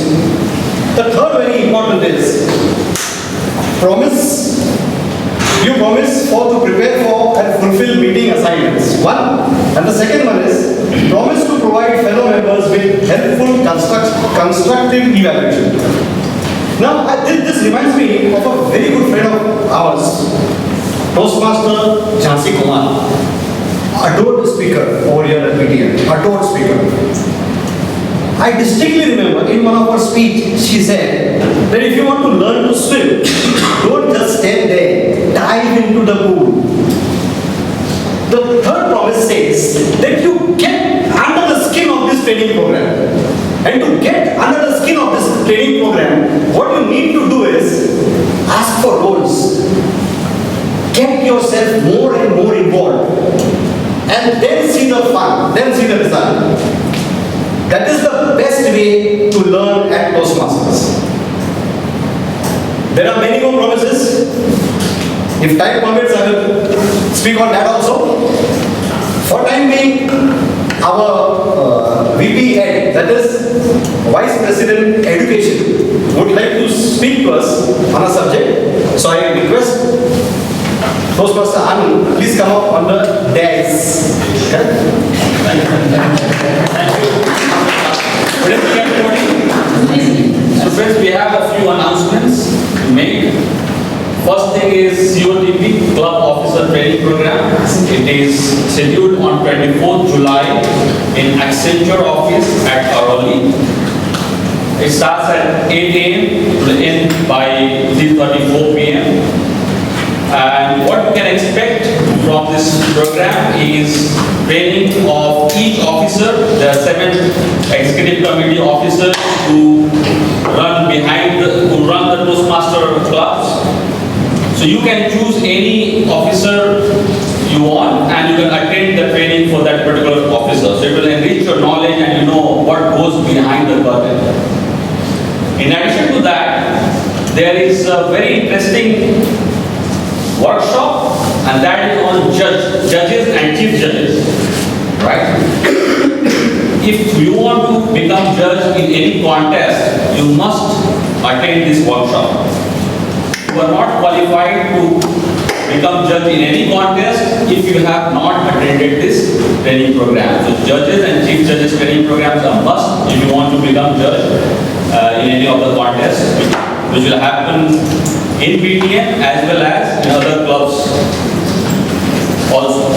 The third very important is you promise to prepare for and fulfill meeting assignments. 1, and the second one is promise to provide fellow members with helpful constructive evaluation. Now, this reminds me of a very good friend of ours, Toastmaster Jhansi Kumar, adored speaker over here at PTN, adored speaker. I distinctly remember in one of her speech, she said that if you want to learn to swim, don't just stand there, dive into the pool. The third promise says that you get under the skin of this training program. And to get under the skin of this training program, what you need to do is ask for roles. Get yourself more and more involved. And then see the fun, then see the result. That is the best way to learn at Toastmasters. There are many more promises. If time permits, I will speak on that also. For time being, our VP Ed, that is Vice President Education, would like to speak to us on a subject. So I request Toastmaster Anu, please come up on the dais. Thank you. Good evening, everybody. So friends, we have a few announcements to make. First thing is COTP, Club Officer Training Program. It is scheduled on 24th July in Accenture office at Auroli. It starts at 8 a.m. to end by 3:34 p.m. And what you can expect from this program is training of each officer. There are 7 executive committee officers who run the Toastmaster clubs. So you can choose any officer you want and you can attend the training for that particular officer. So it will enrich your knowledge and you know what goes behind the curtain. In addition to that, there is a very interesting workshop and that is on judges and chief judges. Right? If you want to become judge in any contest, you must attend this workshop. You are not qualified to become judge in any contest if you have not attended this training program. So judges and chief judges training programs are must if you want to become judge in any of the contests, which will happen in BTM as well as in other clubs also.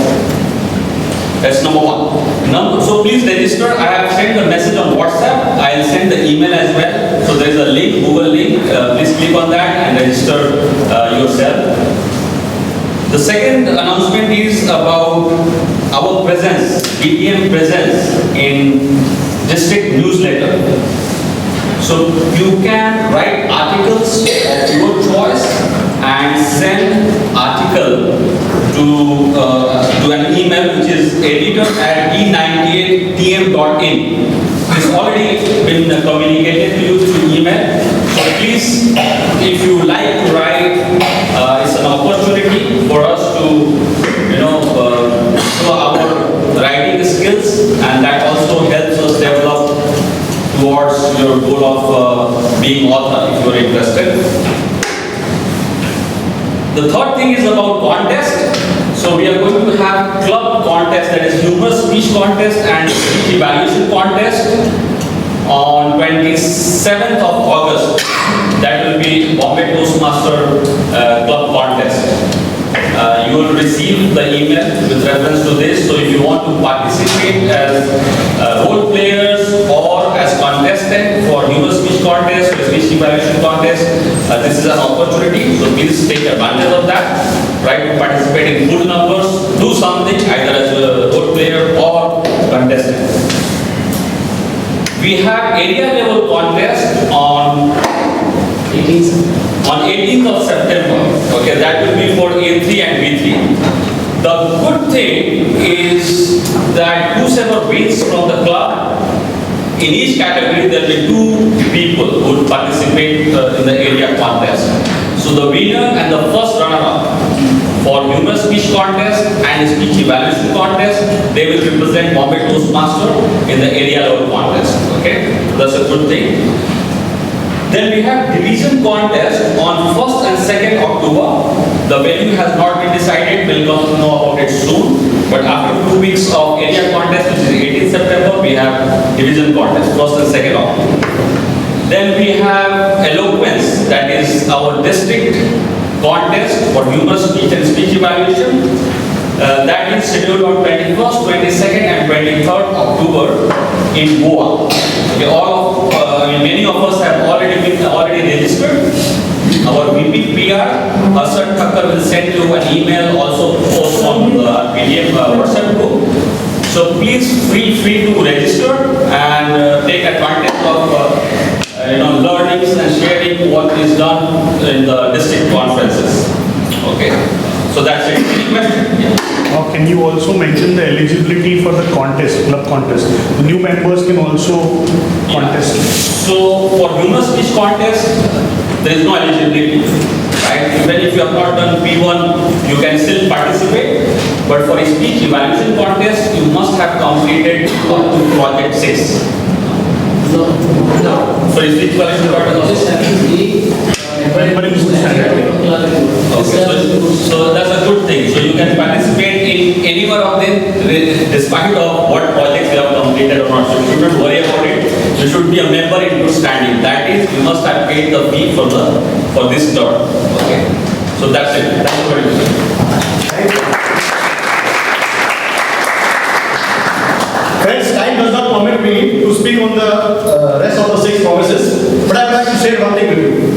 That's number 1. So please register. I have sent the message on WhatsApp. I'll send the email as well. So there is a link, Google link. Please click on that and register yourself. The second announcement is about our presence, BTM presence in district newsletter. So you can write articles of your choice and send article to an email which is editor@d98tm.in. It's already been communicated to you through email. So please, if you like to write, it's an opportunity for us to, show our writing skills, and that also helps us develop towards your goal of being author if you are interested. The third thing is about contest. So we are going to have club contest, that is humorous speech contest and speech evaluation contest on 27th of August. That will be Bombay Toastmaster club contest. You will receive the email with reference to this. So if you want to participate as role players or as contestant for humorous speech contest or speech evaluation contest, this is an opportunity. So please take advantage of that. Try to participate in good numbers. Do something either as a role player or contestant. We have area level contest on 18th of September. Okay, that will be for A3 and B3. The good thing is that whoever wins from the club, in each category there will be 2 people who will participate in the area contest. So the winner and the first runner-up for humorous speech contest and speech evaluation contest, they will represent Bombay Toastmaster in the area level contest. Okay, that's a good thing. Then we have division contest on 1st and 2nd October. The venue has not been decided. We'll come to know about it soon. But after 2 weeks of area contest, which is 18th September, we have division contest, 1st and 2nd October. Then we have eloquence, that is our district contest for humorous speech and speech evaluation. That is scheduled on 21st, 22nd and 23rd October in Goa. Okay, many of us have already registered. Our VP PR, Asad Thakkar, will send you an email, also post on the PDF WhatsApp group. So please feel free to register and take advantage of learnings and sharing what is done in the district conferences. Okay, so that's it. Any question? Yeah. Can you also mention the eligibility for the contest, club contest? The new members can also contest. So for humorous speech contest, there is no eligibility, right? Even if you have not done P1, you can still participate. But for a speech evaluation contest, you must have completed up to project 6. No. For a speech evaluation contest, so that's a good thing. So you can participate in any one of them, despite of what projects you have completed or not. So you should not worry about it. You should be a member in good standing. That is, you must have paid the fee for this term. Okay. So that's it. Thank you very much. Friends, time does not permit me to speak on the rest of the 6 promises, but I would like to share one thing with you.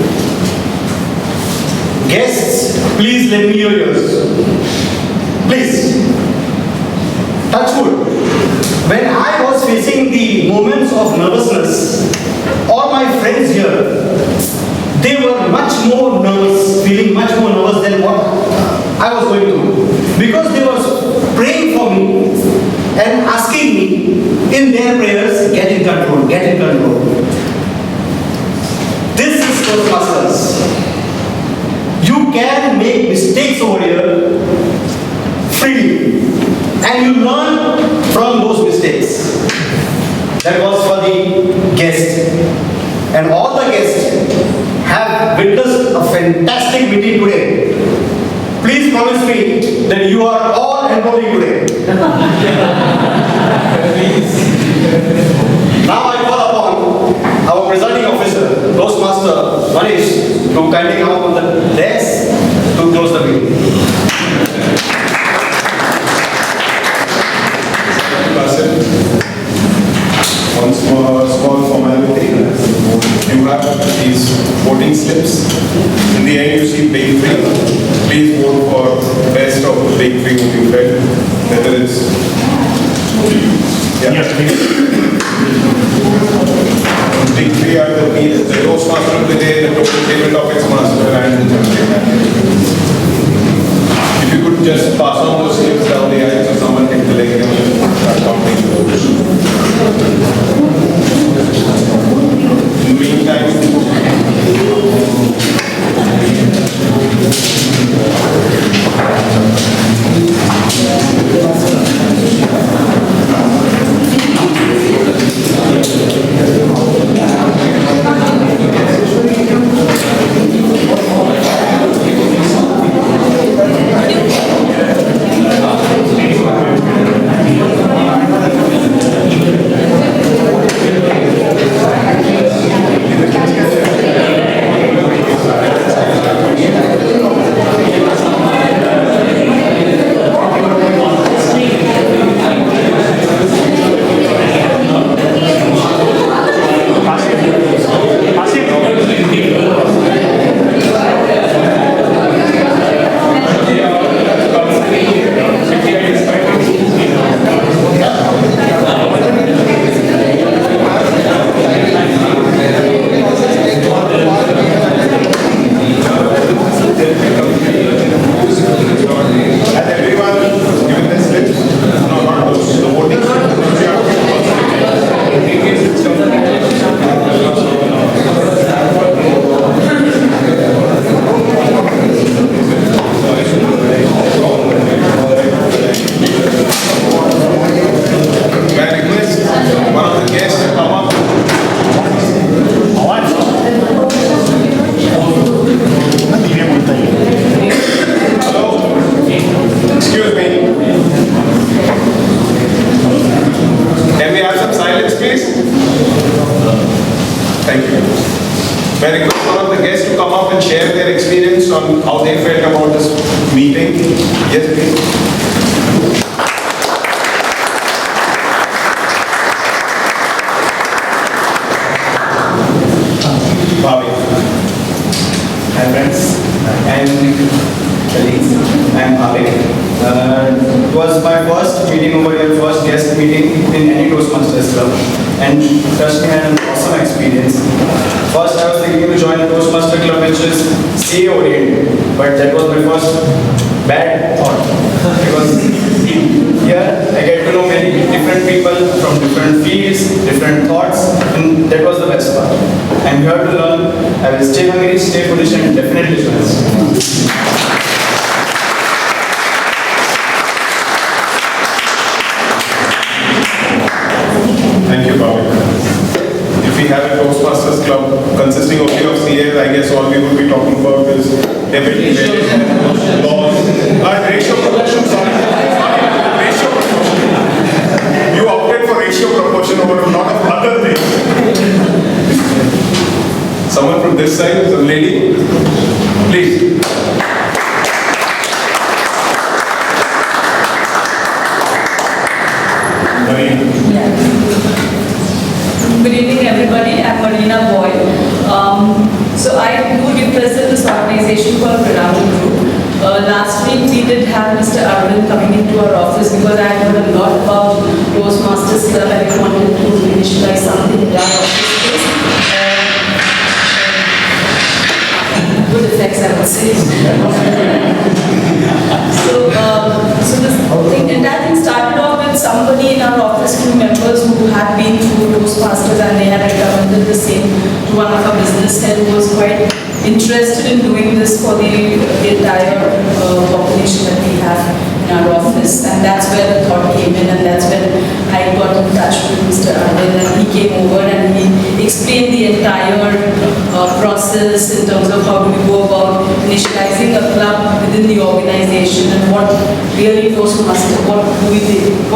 Guests please lend me your ears. Please. Touch wood. When I was facing the moments of nervousness, all my friends here, they were much more nervous, feeling much more nervous than what I was going through. Because they were praying for me and asking me in their prayers, get in control, get in control. This is Toastmasters. You can make mistakes over here freely, and you learn from those mistakes. That was for the guests. And all the guests have witnessed a fantastic meeting today. Please promise me that you are all enrolling today. Now I call upon our presiding officer, Toastmaster Manish, to kindly come on the desk to close the meeting. One small formality. You have these voting slips. In the end, you see big three. Please vote for best of the big three who you felt. Whether it's big three are the Toastmaster of the day, the total table topics master, and the champion. If you could just pass on those slips down the aisle so someone can collect them and start counting the votes. In the meantime, on how they felt about this meeting. Yes, please. Bobby. Hi friends and colleagues, I am Bhavik. It was my first meeting over here, first guest meeting in any Toastmasters club, and trust me, I had an awesome experience. First I was thinking to join a Toastmaster club which is CA oriented, but that was my first bad thought because here I get to know many different people from different fields, different thoughts, and that was the best part. I'm here to learn. I will stay hungry, stay foolish, and definitely join us. Thank you, Bobby. If we have a Toastmasters club consisting only of CAs, I guess all we will be talking about is debate, laws, ratio proportion, sorry. Ratio proportion. You opted for ratio proportion over a lot of other things. Someone from this side, some lady, please. Good evening, everybody. I'm Marina Boy. So I do represent this organization called Pyramid Group. but I heard a lot about Toastmasters Club and I wanted to initialize something in our office. Good effects, I would say. So this entire thing started off with somebody in our office, few members who had been through Toastmasters and they had recommended the same to one of our business head who was quite interested in doing this for the entire population that we have in our office. And that's where the thought came in, and that's when I got in touch with Mr. Arvind, and he came over and he explained the entire process in terms of how do we go about initializing a club within the organization and what really Toastmasters, what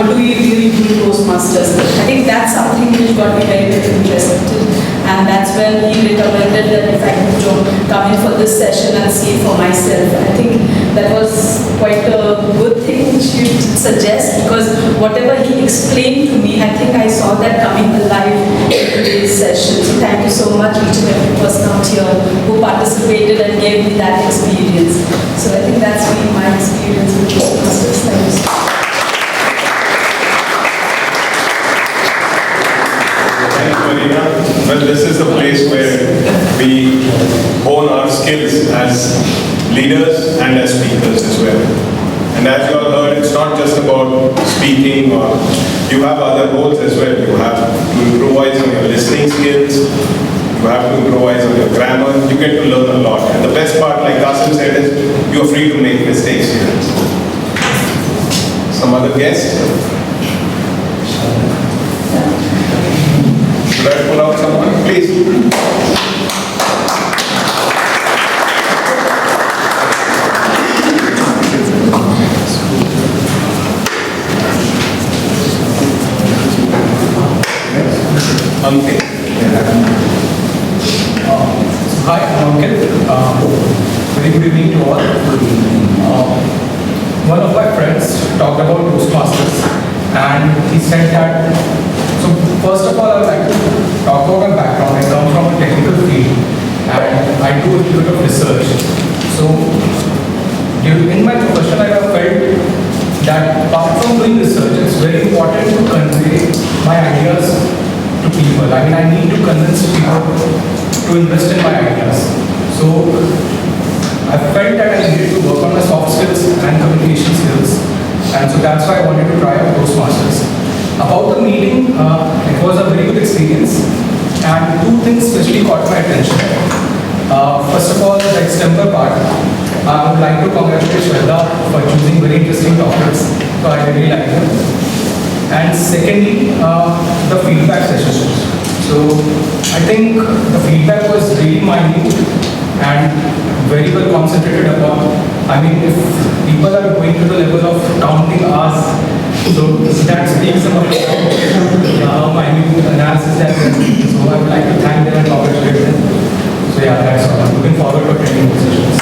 do we really do in Toastmasters. I think that's something which got me very, very interested. And that's when he recommended that if I could come in for this session and see it for myself. I think that was quite a good thing which you suggest, because whatever he explained to me, I think I saw that coming alive in today's session. So thank you so much, each and every person out here who participated and gave me that experience. So I think that's been my experience with Toastmasters. Thank you so much. Well, this is the place where we hone our skills as leaders and as speakers as well. And as you all heard, it's not just about speaking, or you have other roles as well. You have to improvise on your listening skills, you have to improvise on your grammar, you get to learn a lot. And the best part, like Qasim said, is you're free to make mistakes here. Some other guests? Should I pull out someone? Please. Ankit. Hi, I'm Ankit. Very good evening to all. One of my friends talked about Toastmasters, and he said that, so first of all, I would like to talk about my background. I come from a technical field and I do a little bit of research. So in my profession, I have felt that apart from doing research, it's very important to convey my ideas to people. I mean, I need to convince people to invest in my ideas. So I felt that I needed to work on my soft skills and communication skills. And so that's why I wanted to try out Toastmasters. About the meeting, it was a very good experience. And two things especially caught my attention. First of all, the extempore part. I would like to congratulate Shraddha for choosing very interesting topics. So I really like them. And secondly, the feedback sessions. So I think the feedback was really minute and very well concentrated upon. I mean, if people are going to the level of counting hours, so that speaks about minute analysis that so I would like to thank them and congratulate them. So yeah, that's all. I'm looking forward to attending the sessions.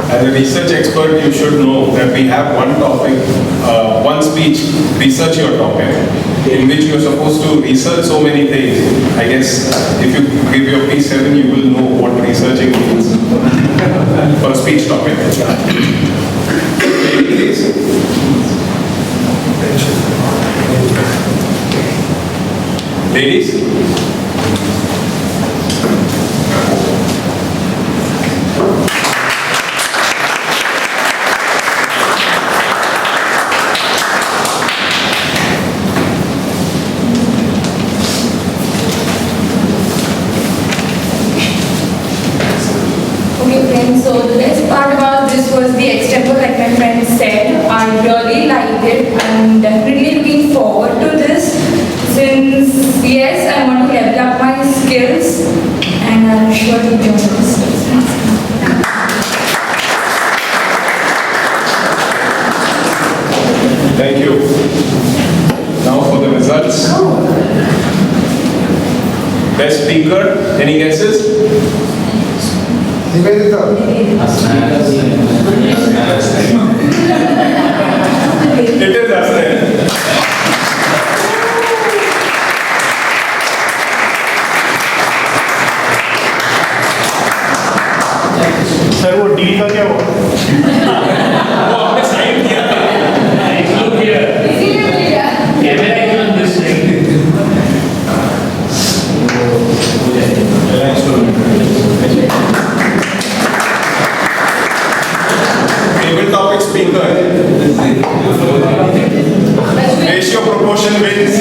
As a research expert, you should know that we have one topic, one speech, research your topic, in which you are supposed to research so many things. I guess if you give your P7, you will know what researching means for a speech topic. Please. Ladies? So the best part about this was the extempore, like my friend said. I really liked it. I'm definitely looking forward to this, since yes, I want to level up my skills, and I'm sure to join this. Thank you. Now for the results. Best speaker, any guesses? Nivedita. It is Aslan. Sir वो deal का क्या हुआ? वो आपने sign किया था। Look here. Camera is on this side. Tabletop speaker. Ratio proportion wins.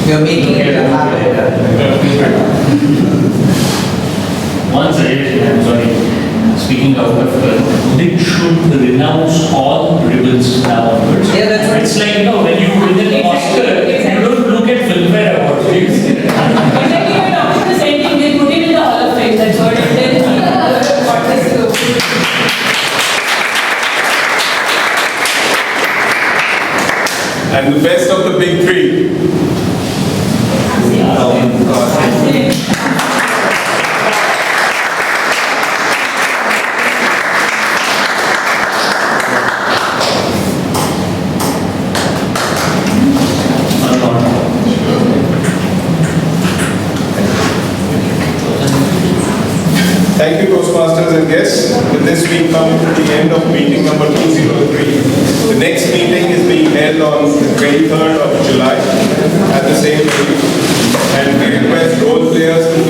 You're making it a habit. One suggestion, I'm sorry, speaking out of turn, they should renounce all ribbons now onwards. Yeah, that's right. It's like, you know, when you win an Oscar, you don't look at Filmfare Awards. Exactly, we're talking the same thing. They put it in the Hall of Fame. That's what it is. What is it? And the best of the big three. Thank you, Toastmasters and guests. With this, we come to the end of meeting number 203. The next meeting is being held on the 23rd of July at the same venue. And we request role players to